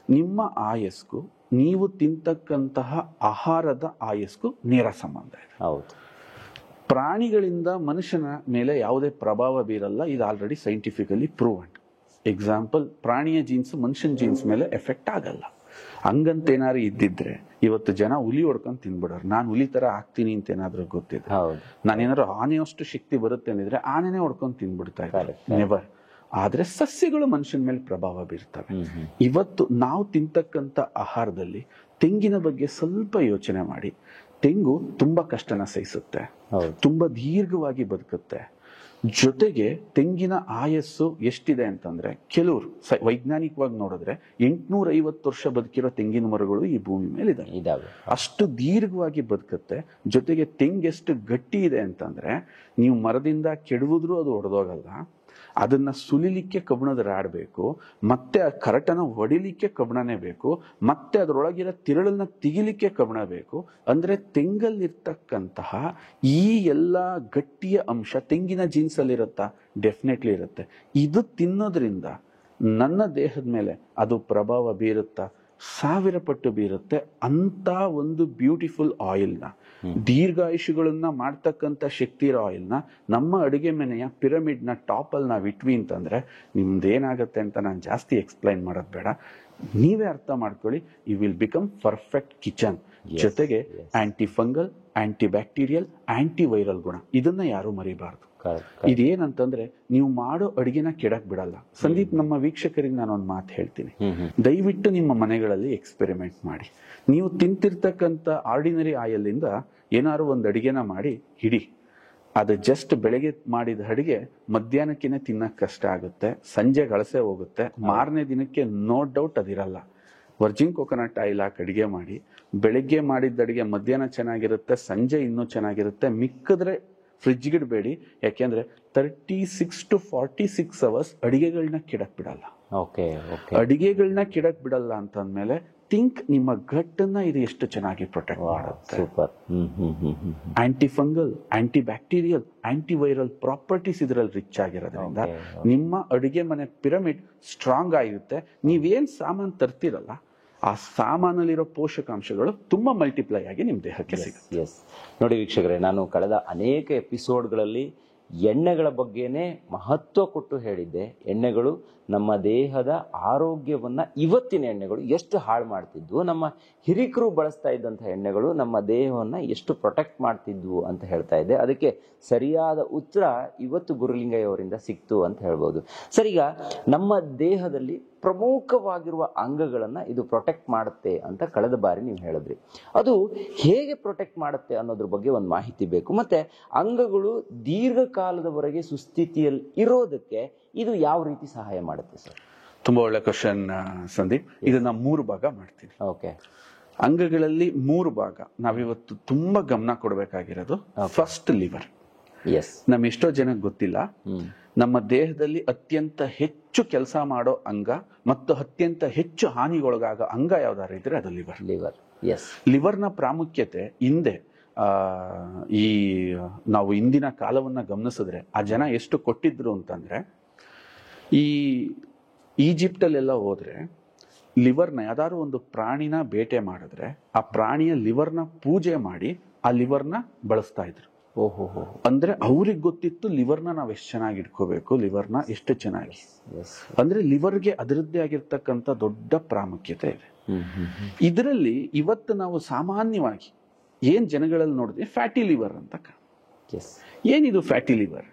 ನಿಮ್ಮ ಆಯಸ್ಗೂ ನೀವು ತಿಂತಕ್ಕಂತಹ ಆಹಾರದ ಆಯಸ್ಗೂ ನೇರ ಸಂಬಂಧ ಇದೆ. ಪ್ರಾಣಿಗಳಿಂದ ಮನುಷ್ಯನ ಮೇಲೆ ಯಾವುದೇ ಪ್ರಭಾವ ಬೀರಲ್ಲ. ಇದು ಆಲ್ರೆಡಿ ಸೈಂಟಿಫಿಕಲಿ ಪ್ರೂವ್ಡ್. ಎಕ್ಸಾಂಪಲ್, ಪ್ರಾಣಿಯ ಜೀನ್ಸ್ ಮನುಷ್ಯನ ಜೀನ್ಸ್ ಮೇಲೆ ಎಫೆಕ್ಟ್ ಆಗಲ್ಲ. ಹಂಗಂತೇನಾದ್ರು ಇದ್ದಿದ್ರೆ ಇವತ್ತು ಜನ ಹುಲಿ ಹೊಡ್ಕೊಂಡು ತಿನ್ಬಿಡೋರು. ನಾನು ಹುಲಿ ತರ ಆಗ್ತೀನಿ ಅಂತ ಏನಾದ್ರು ಗೊತ್ತಿದೆ, ನಾನೇನಾದ್ರು ಆನೆಯಷ್ಟು ಶಕ್ತಿ ಬರುತ್ತೆ ಅಂದಿದ್ರೆ ಆನೆನೇ ಹೊಡ್ಕೊಂಡು ತಿನ್ಬಿಡ್ತಾ ಇದ್ದಾರೆ. ನೆವರ್. ಆದ್ರೆ ಸಸ್ಯಗಳು ಮನುಷ್ಯನ ಮೇಲೆ ಪ್ರಭಾವ ಬೀರ್ತವೆ. ಇವತ್ತು ನಾವು ತಿಂತಕ್ಕಂತ ಆಹಾರದಲ್ಲಿ ತೆಂಗಿನ ಬಗ್ಗೆ ಸ್ವಲ್ಪ ಯೋಚನೆ ಮಾಡಿ. ತೆಂಗು ತುಂಬಾ ಕಷ್ಟನ ಸಹಿಸುತ್ತೆ, ತುಂಬಾ ದೀರ್ಘವಾಗಿ ಬದುಕುತ್ತೆ. ಜೊತೆಗೆ ತೆಂಗಿನ ಆಯಸ್ಸು ಎಷ್ಟಿದೆ ಅಂತಂದ್ರೆ ಕೆಲವರು ವೈಜ್ಞಾನಿಕವಾಗಿ ನೋಡಿದ್ರೆ 850 ವರ್ಷ ಬದುಕಿರೋ ತೆಂಗಿನ ಮರಗಳು ಈ ಭೂಮಿ ಮೇಲೆ ಇದಾವೆ. ಅಷ್ಟು ದೀರ್ಘವಾಗಿ ಬದುಕುತ್ತೆ. ಜೊತೆಗೆ ತೆಂಗೆಷ್ಟು ಗಟ್ಟಿ ಇದೆ ಅಂತಂದ್ರೆ ನೀವು ಮರದಿಂದ ಕೆಡವಿದ್ರೂ ಅದು ಒಡೆದೋಗಲ್ಲ. ಅದನ್ನ ಸುಲಿಲಿಕ್ಕೆ ಕಬ್ಬಣದ ರಾಡ್ ಬೇಕು, ಮತ್ತೆ ಆ ಕರಟನ ಹೊಡಿಲಿಕ್ಕೆ ಕಬ್ಬಣನೇ ಬೇಕು, ಮತ್ತೆ ಅದರೊಳಗಿರೋ ತಿರುಳನ್ನ ತೆಗಿಲಿಕ್ಕೆ ಕಬ್ಬಣ ಬೇಕು. ಅಂದ್ರೆ ತೆಂಗಲ್ಲಿರ್ತಕ್ಕಂತಹ ಈ ಎಲ್ಲ ಗಟ್ಟಿಯ ಅಂಶ ತೆಂಗಿನ ಜೀನ್ಸ್ ಅಲ್ಲಿ ಇರುತ್ತಾ? ಡೆಫಿನೆಟ್ಲಿ ಇರುತ್ತೆ. ಇದು ತಿನ್ನೋದ್ರಿಂದ ನನ್ನ ದೇಹದ ಮೇಲೆ ಅದು ಪ್ರಭಾವ ಬೀರುತ್ತಾ? 1000 ಪಟ್ಟು ಬೀರುತ್ತೆ. ಅಂತ ಒಂದು ಬ್ಯೂಟಿಫುಲ್ ಆಯಿಲ್ನ, ದೀರ್ಘಾಯುಷುಗಳನ್ನ ಮಾಡ್ತಕ್ಕಂಥ ಶಕ್ತಿ ಇರೋ ಆಯಿಲ್ನ ನಮ್ಮ ಅಡುಗೆ ಮನೆಯ ಪಿರಮಿಡ್ನ ಟಾಪಲ್ಲಿ ನಾವು ಇಟ್ವಿ ಅಂತಂದ್ರೆ ನಿಮ್ದೇನಾಗತ್ತೆ ಅಂತ ನಾನು ಜಾಸ್ತಿ ಎಕ್ಸ್ಪ್ಲೈನ್ ಮಾಡೋದು ಬೇಡ, ನೀವೇ ಅರ್ಥ ಮಾಡ್ಕೊಳ್ಳಿ. You will become perfect kitchen. ಜೊತೆಗೆ anti fungal, anti bacterial, anti viral ಗುಣ, ಇದನ್ನ ಯಾರು ಮರಿಬಾರ್ದು. ಇದೇನಂತಂದ್ರೆ ನೀವು ಮಾಡೋ ಅಡಿಗೆನ ಕೆಡಕ್ ಬಿಡಲ್ಲ. ಸಂದೀಪ್, ನಮ್ಮ ವೀಕ್ಷಕರಿಗೆ ನಾನೊಂದು ಮಾತು ಹೇಳ್ತೀನಿ, ದಯವಿಟ್ಟು ನಿಮ್ಮ ಮನೆಗಳಲ್ಲಿ ಎಕ್ಸ್ಪೆರಿಮೆಂಟ್ ಮಾಡಿ. ನೀವು ತಿಂತಿರ್ತಕ್ಕಂಥ ಆರ್ಡಿನರಿ ಆಯಿಲ್ ಇಂದ ಏನಾದ್ರು ಒಂದು ಅಡಿಗೆನ ಮಾಡಿ ಹಿಡಿ. ಅದು ಜಸ್ಟ್ ಬೆಳಗ್ಗೆ ಮಾಡಿದ ಅಡಿಗೆ ಮಧ್ಯಾಹ್ನಕ್ಕಿನೇ ತಿನ್ನಕ್ ಕಷ್ಟ ಆಗುತ್ತೆ, ಸಂಜೆ ಗಳಸೆ ಹೋಗುತ್ತೆ, ಮಾರನೇ ದಿನಕ್ಕೆ ನೋ ಡೌಟ್ ಅದಿರಲ್ಲ. ವರ್ಜಿನ್ ಕೋಕೋನಟ್ ಆಯಿಲ್ ಹಾಕಿ ಅಡಿಗೆ ಮಾಡಿ, ಬೆಳಗ್ಗೆ ಮಾಡಿದ ಅಡಿಗೆ ಮಧ್ಯಾಹ್ನ ಚೆನ್ನಾಗಿರುತ್ತೆ, ಸಂಜೆ ಇನ್ನೂ ಚೆನ್ನಾಗಿರುತ್ತೆ. ಮಿಕ್ಕಿದ್ರೆ ಫ್ರಿಡ್ಜ್ಗೆ ಇಡಬೇಡಿ, ಯಾಕೆಂದ್ರೆ 36 to 46 ಅವರ್ಸ್ ಅಡಿಗೆಗಳನ್ನ ಕೆಡಕ್ ಬಿಡಲ್ಲ. ಅಡಿಗೆಗಳನ್ನ ಕೆಡಕ್ ಬಿಡಲ್ಲ ಅಂತಂದ್ಮೇಲೆ ಥಿಂಕ್ ನಿಮ್ಮ ಗಟ್ಟನ್ನ ಇದು ಎಷ್ಟು ಚೆನ್ನಾಗಿ ಪ್ರೊಟೆಕ್ಟ್ ಮಾಡುತ್ತೆ. Aunty fungal, anti bacterial, anti viral properties ಇದರಲ್ಲಿ ರಿಚ್ ಆಗಿರೋದ್ರಿಂದ ನಿಮ್ಮ ಅಡಿಗೆ ಮನೆ ಪಿರಮಿಡ್ ಸ್ಟ್ರಾಂಗ್ ಆಗಿರುತ್ತೆ. ನೀವೇನ್ ಸಾಮಾನು ತರ್ತಿರಲ್ಲ ಆ ಸಾಮಾನಲ್ಲಿರೋ ಪೋಷಕಾಂಶಗಳು ತುಂಬಾ ಮಲ್ಟಿಪ್ಲೈ ಆಗಿ ನಿಮ್ಮ ದೇಹಕ್ಕೆ ಸಿಗುತ್ತೆ. ನೋಡಿ ವೀಕ್ಷಕರೇ, ನಾನು ಕಳೆದ ಅನೇಕ ಎಪಿಸೋಡ್ಗಳಲ್ಲಿ ಎಣ್ಣೆಗಳ ಬಗ್ಗೆನೇ ಮಹತ್ವ ಕೊಟ್ಟು ಹೇಳಿದ್ದೆ. ಎಣ್ಣೆಗಳು ನಮ್ಮ ದೇಹದ ಆರೋಗ್ಯವನ್ನ, ಇವತ್ತಿನ ಎಣ್ಣೆಗಳು ಎಷ್ಟು ಹಾಳು ಮಾಡ್ತಿದ್ವು, ನಮ್ಮ ಹಿರಿಕರು ಬಳಸ್ತಾ ಇದ್ದಂತಹ ಎಣ್ಣೆಗಳು ನಮ್ಮ ದೇಹವನ್ನ ಎಷ್ಟು ಪ್ರೊಟೆಕ್ಟ್ ಮಾಡ್ತಿದ್ವು ಅಂತ ಹೇಳ್ತಾ ಇದ್ದೆ. ಅದಕ್ಕೆ ಸರಿಯಾದ ಉತ್ತರ ಇವತ್ತು ಗುರುಲಿಂಗಯ್ಯ ಅವರಿಂದ ಸಿಕ್ತು ಅಂತ ಹೇಳ್ಬೋದು. ಸರ್, ಈಗ ನಮ್ಮ ದೇಹದಲ್ಲಿ ಪ್ರಮುಖವಾಗಿರುವ ಅಂಗಗಳನ್ನ ಇದು ಪ್ರೊಟೆಕ್ಟ್ ಮಾಡುತ್ತೆ ಅಂತ ಕಳೆದ ಬಾರಿ ನೀವು ಹೇಳಿದ್ರಿ. ಅದು ಹೇಗೆ ಪ್ರೊಟೆಕ್ಟ್ ಮಾಡುತ್ತೆ ಅನ್ನೋದ್ರ ಬಗ್ಗೆ ಒಂದು ಮಾಹಿತಿ ಬೇಕು. ಮತ್ತೆ ಅಂಗಗಳು ದೀರ್ಘಕಾಲದವರೆಗೆ ಸುಸ್ಥಿತಿಯಲ್ಲಿ ಇರೋದಕ್ಕೆ ಇದು ಯಾವ ರೀತಿ ಸಹಾಯ ಮಾಡುತ್ತೆ ಸರ್? ತುಂಬಾ ಒಳ್ಳೆ ಕ್ವಶನ್ ಸಂದೀಪ್. ಇದನ್ನ 3 ಭಾಗ ಮಾಡ್ತೀನಿ. ಅಂಗಗಳಲ್ಲಿ 3 ಭಾಗ ನಾವಿವತ್ತು ತುಂಬಾ ಗಮನ ಕೊಡಬೇಕಾಗಿರೋದು. First, liver. ನಮ್ ಎಷ್ಟೋ ಜನಕ್ಕೆ ಗೊತ್ತಿಲ್ಲ, ನಮ್ಮ ದೇಹದಲ್ಲಿ ಅತ್ಯಂತ ಹೆಚ್ಚು ಕೆಲಸ ಮಾಡೋ ಅಂಗ ಮತ್ತು ಅತ್ಯಂತ ಹೆಚ್ಚು ಹಾನಿಗೊಳಗಾಗೋ ಅಂಗ ಯಾವ್ದಾರು ಇದ್ರೆ ಅದು ಲಿವರ್. ಲಿವರ್ನ ಪ್ರಾಮುಖ್ಯತೆ ಹಿಂದೆ ಈ ನಾವು ಇಂದಿನ ಕಾಲವನ್ನ ಗಮನಿಸಿದ್ರೆ ಆ ಜನ ಎಷ್ಟು ಕೊಟ್ಟಿದ್ರು ಅಂತಂದ್ರೆ, ಈ ಈಜಿಪ್ಟ್ ಅಲ್ಲೆಲ್ಲ ಹೋದ್ರೆ ಲಿವರ್ನ ಯಾವ್ದಾದ್ರು ಒಂದು ಪ್ರಾಣಿನ ಬೇಟೆ ಮಾಡಿದ್ರೆ ಆ ಪ್ರಾಣಿಯ ಲಿವರ್ನ ಪೂಜೆ ಮಾಡಿ ಆ ಲಿವರ್ನ ಬಳಸ್ತಾ ಇದ್ರು. ಅಂದ್ರೆ ಅವ್ರಿಗೆ ಗೊತ್ತಿತ್ತು ಲಿವರ್ನ ನಾವ್ ಎಷ್ಟು ಚೆನ್ನಾಗಿ ಇಟ್ಕೋಬೇಕು, ಲಿವರ್ನ ಎಷ್ಟು ಚೆನ್ನಾಗಿ. ಅಂದ್ರೆ ಲಿವರ್ಗೆ ಅದರದ್ದೇ ಆಗಿರ್ತಕ್ಕಂಥ ದೊಡ್ಡ ಪ್ರಾಮುಖ್ಯತೆ ಇದೆ. ಇದರಲ್ಲಿ ಇವತ್ತು ನಾವು ಸಾಮಾನ್ಯವಾಗಿ ಏನ್ ಜನಗಳಲ್ಲಿ ನೋಡಿದ್ವಿ, ಫ್ಯಾಟಿ ಲಿವರ್ ಅಂತ. ಏನಿದು ಫ್ಯಾಟಿ ಲಿವರ್?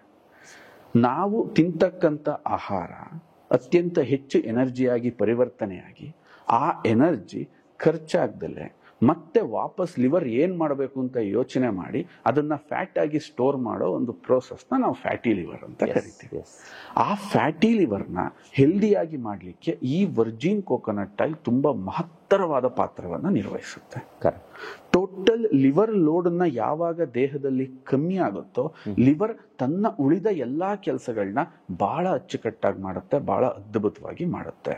ನಾವು ತಿಂತಕ್ಕಂಥ ಆಹಾರ ಅತ್ಯಂತ ಹೆಚ್ಚು ಎನರ್ಜಿಯಾಗಿ ಪರಿವರ್ತನೆಯಾಗಿ ಆ ಎನರ್ಜಿ ಖರ್ಚಾಗ್ದಲೆ ಮತ್ತೆ ವಾಪಸ್ ಲಿವರ್ ಏನ್ ಮಾಡಬೇಕು ಅಂತ ಯೋಚನೆ ಮಾಡಿ ಅದನ್ನ ಫ್ಯಾಟ್ ಆಗಿ ಸ್ಟೋರ್ ಮಾಡೋ ಒಂದು ಪ್ರೋಸೆಸ್ನ ನಾವು ಫ್ಯಾಟಿ ಲಿವರ್ ಅಂತ ಕರಿತೀವಿ. ಆ ಫ್ಯಾಟಿ ಲಿವರ್ನ ಹೆಲ್ದಿಯಾಗಿ ಮಾಡಲಿಕ್ಕೆ ಈ ವರ್ಜಿನ್ ಕೋಕೋನಟ್ ಆಯಿಲ್ ತುಂಬಾ ಮಹತ್ತರವಾದ ಪಾತ್ರವನ್ನ ನಿರ್ವಹಿಸುತ್ತೆ. ಟೋಟಲ್ ಲಿವರ್ ಲೋಡ್ನ ಯಾವಾಗ ದೇಹದಲ್ಲಿ ಕಮ್ಮಿ ಆಗುತ್ತೋ ಲಿವರ್ ತನ್ನ ಉಳಿದ ಎಲ್ಲಾ ಕೆಲಸಗಳನ್ನ ಬಹಳ ಅಚ್ಚುಕಟ್ಟಾಗಿ ಮಾಡುತ್ತೆ, ಬಹಳ ಅದ್ಭುತವಾಗಿ ಮಾಡುತ್ತೆ.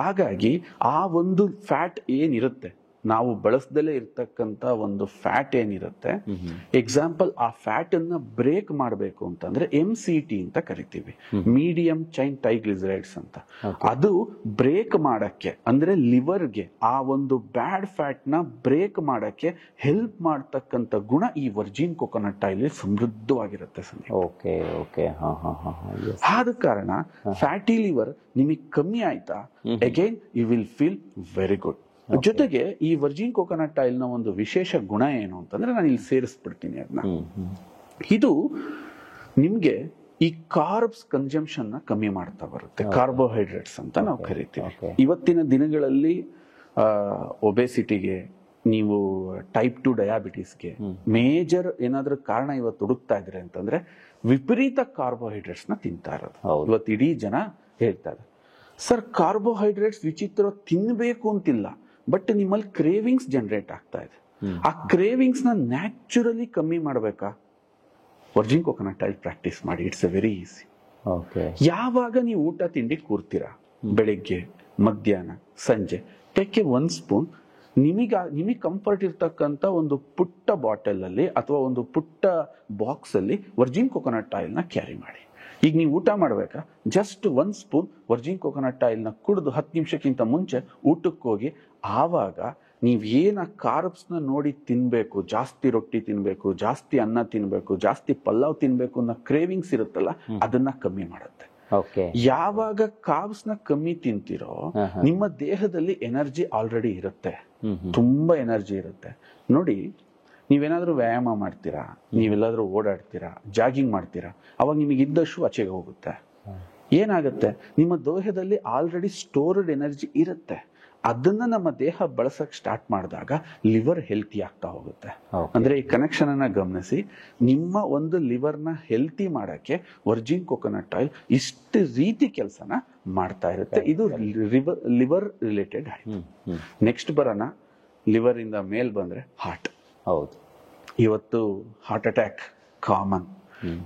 ಹಾಗಾಗಿ ಆ ಒಂದು ಫ್ಯಾಟ್ ಏನಿರುತ್ತೆ, ನಾವು ಬಳಸದಲ್ಲೇ ಇರ್ತಕ್ಕಂಥ ಒಂದು ಫ್ಯಾಟ್ ಏನಿರುತ್ತೆ, ಎಕ್ಸಾಂಪಲ್ ಆ ಫ್ಯಾಟ್ ಅನ್ನ ಬ್ರೇಕ್ ಮಾಡಬೇಕು ಅಂತಂದ್ರೆ MCT ಅಂತ ಕರಿತೀವಿ, ಮೀಡಿಯಂ ಚೈನ್ ಟ್ರೈಗ್ಲಿಸರೈಡ್ಸ್ ಅಂತ. ಅದು ಬ್ರೇಕ್ ಮಾಡಕ್ಕೆ ಅಂದ್ರೆ ಲಿವರ್ಗೆ ಆ ಒಂದು ಬ್ಯಾಡ್ ಫ್ಯಾಟ್ ನ ಬ್ರೇಕ್ ಮಾಡಕ್ಕೆ ಹೆಲ್ಪ್ ಮಾಡ್ತಕ್ಕಂಥ ಗುಣ ಈ ವರ್ಜಿನ್ ಕೋಕೋನಟ್ ಆಯಿಲ್ ಸಮೃದ್ಧವಾಗಿರುತ್ತೆ. ಆದ ಕಾರಣ ಫ್ಯಾಟಿ ಲಿವರ್ ನಿಮಗೆ ಕಮ್ಮಿ ಆಯ್ತಾ, again you will feel very good. ಜೊತೆಗೆ ಈ ವರ್ಜಿನ್ ಕೋಕೋನಟ್ ಆಯಿಲ್ ನ ಒಂದು ವಿಶೇಷ ಗುಣ ಏನು ಅಂತಂದ್ರೆ, ನಾನು ಇಲ್ಲಿ ಸೇರಿಸ್ಬಿಡ್ತೀನಿ ಅದನ್ನ. ಇದು ನಿಮ್ಗೆ ಈ ಕಾರ್ಬ್ಸ್ ಕನ್ಸಂಪ್ಷನ್ ನ ಕಮ್ಮಿ ಮಾಡ್ತಾ ಬರುತ್ತೆ. ಕಾರ್ಬೋಹೈಡ್ರೇಟ್ಸ್ ಅಂತ ನಾವು ಕರಿತೀವಿ. ಇವತ್ತಿನ ದಿನಗಳಲ್ಲಿ ಒಬೆಸಿಟಿಗೆ, ನೀವು ಟೈಪ್ 2 ಡಯಾಬಿಟಿಸ್ಗೆ ಮೇಜರ್ ಏನಾದ್ರೂ ಕಾರಣ ಇವತ್ತು ಹುಡುಕ್ತಾ ಇದ್ರೆ ಅಂತಂದ್ರೆ ವಿಪರೀತ ಕಾರ್ಬೋಹೈಡ್ರೇಟ್ಸ್ ನ ತಿಂತಾ ಇರೋದು. ಹೌದು. ಇವತ್ತು ಇಡೀ ಜನ ಹೇಳ್ತಾರೆ, ಸರ್ ಕಾರ್ಬೋಹೈಡ್ರೇಟ್ಸ್ ವಿಚಿತ್ರ ತಿನ್ಬೇಕು ಅಂತಿಲ್ಲ, ಬಟ್ ನಿಮ್ಮಲ್ಲಿ ಕ್ರೇವಿಂಗ್ಸ್ ಜನರೇಟ್ ಆಗ್ತಾ ಇದೆ. ಆ ಕ್ರೇವಿಂಗ್ಸ್ ನ ನ್ಯಾಚುರಲಿ ಕಮ್ಮಿ ಮಾಡ್ಬೇಕಾ? ವರ್ಜಿನ್ ಕೋಕೋನಟ್ ಆಯಿಲ್ ಪ್ರಾಕ್ಟೀಸ್ ಮಾಡಿ. It's A very easy. ಯಾವಾಗ ನೀವು ಊಟ ತಿಂಡಿ ಕೂರ್ತೀರಾ, ಬೆಳಿಗ್ಗೆ, ಮಧ್ಯಾಹ್ನ, ಸಂಜೆ, ಟೇಕ್ ಎ 1 ಸ್ಪೂನ್. ನಿಮಗೆ ಕಂಫರ್ಟ್ ಇರ್ತಕ್ಕಂಥ ಒಂದು ಪುಟ್ಟ ಬಾಟಲ್ ಅಲ್ಲಿ ಅಥವಾ ಒಂದು ಪುಟ್ಟ ಬಾಕ್ಸ್ ಅಲ್ಲಿ ವರ್ಜಿನ್ ಕೋಕೋನಟ್ ಆಯಿಲ್ ನ ಕ್ಯಾರಿ ಮಾಡಿ. ಈಗ ನೀವು ಊಟ ಮಾಡ್ಬೇಕಾ, just 1 spoon Virgin coconut oil ನ ಕುಡಿದು 10 ನಿಮಿಷಕ್ಕಿಂತ ಮುಂಚೆ ಊಟಕ್ಕೆ ಹೋಗಿ. ಆವಾಗ ನೀವ್ ಏನ ಕಾರ್ಬ್ಸ್ ನ ನೋಡಿ ತಿನ್ಬೇಕು, ಜಾಸ್ತಿ ರೊಟ್ಟಿ ತಿನ್ಬೇಕು, ಜಾಸ್ತಿ ಅನ್ನ ತಿನ್ಬೇಕು, ಜಾಸ್ತಿ ಪಲಾವ್ ತಿನ್ಬೇಕು ಅನ್ನೋ ಕ್ರೇವಿಂಗ್ಸ್ ಇರುತ್ತಲ್ಲ, ಅದನ್ನ ಕಮ್ಮಿ ಮಾಡುತ್ತೆ. ಯಾವಾಗ ಕಾರ್ಬ್ಸ್ ನ ಕಮ್ಮಿ ತಿಂತಿರೋ, ನಿಮ್ಮ ದೇಹದಲ್ಲಿ ಎನರ್ಜಿ ಆಲ್ರೆಡಿ ಇರುತ್ತೆ, ತುಂಬಾ ಎನರ್ಜಿ ಇರುತ್ತೆ. ನೋಡಿ, ನೀವೇನಾದ್ರೂ ವ್ಯಾಯಾಮ ಮಾಡ್ತೀರಾ, ನೀವೆಲ್ಲಾದ್ರೂ ಓಡಾಡ್ತೀರಾ, ಜಾಗಿಂಗ್ ಮಾಡ್ತೀರಾ, ಅವಾಗ ನಿಮಗೆ ಇದ್ದಷ್ಟು ಆಚೆಗೆ ಹೋಗುತ್ತೆ. ಏನಾಗುತ್ತೆ, ನಿಮ್ಮ ದೇಹದಲ್ಲಿ ಆಲ್ರೆಡಿ ಸ್ಟೋರ್ಡ್ ಎನರ್ಜಿ ಇರುತ್ತೆ. ಅದನ್ನ ನಮ್ಮ ದೇಹ ಬಳಸಕ್ ಸ್ಟಾರ್ಟ್ ಮಾಡಿದಾಗ ಲಿವರ್ ಹೆಲ್ತಿ ಆಗ್ತಾ ಹೋಗುತ್ತೆ. ಅಂದ್ರೆ ಈ ಕನೆಕ್ಷನ್ ಅನ್ನ ಗಮನಿಸಿ. ನಿಮ್ಮ ಒಂದು ಲಿವರ್ ನ ಹೆಲ್ತಿ ಮಾಡಕ್ಕೆ ವರ್ಜಿನ್ ಕೋಕೋನಟ್ ಆಯಿಲ್ ಇಷ್ಟು ರೀತಿ ಕೆಲಸನ ಮಾಡ್ತಾ ಇರುತ್ತೆ. ಇದು ಲಿವರ್ ರಿಲೇಟೆಡ್ ಆಯ್ತು. ನೆಕ್ಸ್ಟ್ ಬರೋಣ, ಲಿವರ್ ಇಂದ ಮೇಲ್ ಬಂದ್ರೆ ಹಾರ್ಟ್. ಹೌದು, ಇವತ್ತು ಹಾರ್ಟ್ ಅಟ್ಯಾಕ್ ಕಾಮನ್.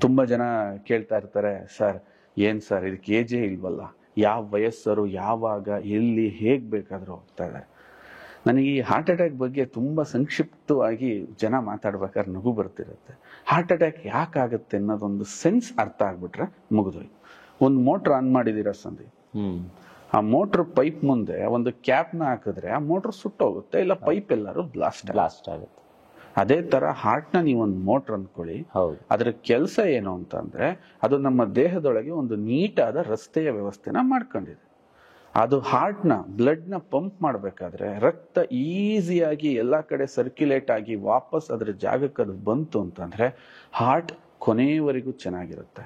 ತುಂಬಾ ಜನ ಕೇಳ್ತಾ ಇರ್ತಾರೆ, ಸರ್ ಏನ್ ಸರ್ ಇದಕ್ಕೆ ಏಜೇ ಇಲ್ವಲ್ಲ, ಯಾವ ವಯಸ್ಸರು ಯಾವಾಗ ಎಲ್ಲಿ ಹೇಗ್ ಬೇಕಾದ್ರೂ ಹೋಗ್ತಾ ಇದ್ದಾರೆ. ನನಗೆ ಈ ಹಾರ್ಟ್ ಅಟ್ಯಾಕ್ ಬಗ್ಗೆ ತುಂಬಾ ಸಂಕ್ಷಿಪ್ತವಾಗಿ ಜನ ಮಾತಾಡ್ಬೇಕಾದ್ರೆ ನಗು ಬರ್ತಿರುತ್ತೆ. ಹಾರ್ಟ್ ಅಟ್ಯಾಕ್ ಯಾಕಾಗುತ್ತೆ ಅನ್ನೋದೊಂದು ಸೆನ್ಸ್ ಅರ್ಥ ಆಗ್ಬಿಟ್ರೆ ಮುಗಿದೋಯ್ತು. ಒಂದು ಮೋಟರ್ ಆನ್ ಮಾಡಿದೀರ ಸಂದೀಪ್, ಆ ಮೋಟರ್ ಪೈಪ್ ಮುಂದೆ ಒಂದು ಕ್ಯಾಪ್ ನ ಹಾಕಿದ್ರೆ ಆ ಮೋಟರ್ ಸುಟ್ಟೋಗುತ್ತೆ, ಇಲ್ಲ ಪೈಪ್ ಎಲ್ಲರೂ ಬ್ಲಾಸ್ಟ್ ಆಗುತ್ತೆ. ಅದೇ ತರ ಹಾರ್ಟ್ ನ ನೀವೊಂದು ಮೋಟರ್ ಅಂದ್ಕೊಳ್ಳಿ. ಅದ್ರ ಕೆಲಸ ಏನು ಅಂತಂದ್ರೆ, ಅದು ನಮ್ಮ ದೇಹದೊಳಗೆ ಒಂದು ನೀಟಾದ ರಸ್ತೆಯ ವ್ಯವಸ್ಥೆನ ಮಾಡ್ಕೊಂಡಿದೆ. ಅದು ಹಾರ್ಟ್ ನ ಬ್ಲಡ್ ನ ಪಂಪ್ ಮಾಡ್ಬೇಕಾದ್ರೆ ರಕ್ತ ಈಸಿಯಾಗಿ ಎಲ್ಲಾ ಕಡೆ ಸರ್ಕ್ಯುಲೇಟ್ ಆಗಿ ವಾಪಸ್ ಅದ್ರ ಜಾಗಕ್ಕೆ ಅದು ಬಂತು ಅಂತಂದ್ರೆ ಹಾರ್ಟ್ ಕೊನೆಯವರೆಗೂ ಚೆನ್ನಾಗಿರುತ್ತೆ.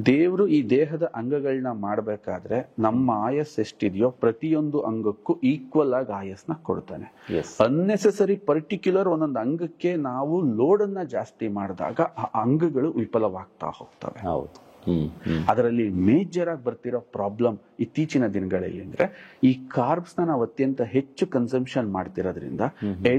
ದೇವರು ಈ ದೇಹದ ಅಂಗಗಳನ್ನ ಮಾಡ್ಬೇಕಾದ್ರೆ ನಮ್ಮ ಆಯಸ್ ಎಷ್ಟಿದೆಯೋ ಪ್ರತಿಯೊಂದು ಅಂಗಕ್ಕೂ ಈಕ್ವಲ್ ಆಗಿ ಆಯಸ್ನ ಕೊಡ್ತಾನೆ. ಅನ್ನೆಸೆಸರಿ ಪರ್ಟಿಕ್ಯುಲರ್ ಒಂದೊಂದು ಅಂಗಕ್ಕೆ ನಾವು ಲೋಡ್ ಅನ್ನ ಜಾಸ್ತಿ ಮಾಡಿದಾಗ ಆ ಅಂಗಗಳು ವಿಫಲವಾಗ್ತಾ ಹೋಗ್ತವೆ. ಅದರಲ್ಲಿ ಮೇಜರ್ ಆಗಿ ಬರ್ತಿರೋ ಪ್ರಾಬ್ಲಮ್ ಇತ್ತೀಚಿನ ದಿನಗಳಲ್ಲಿ ಅಂದ್ರೆ, ಈ ಕಾರ್ಬ್ಸ್ ನಾವು ಅತ್ಯಂತ ಹೆಚ್ಚು ಕನ್ಸಂಪ್ಷನ್ ಮಾಡ್ತಿರೋದ್ರಿಂದ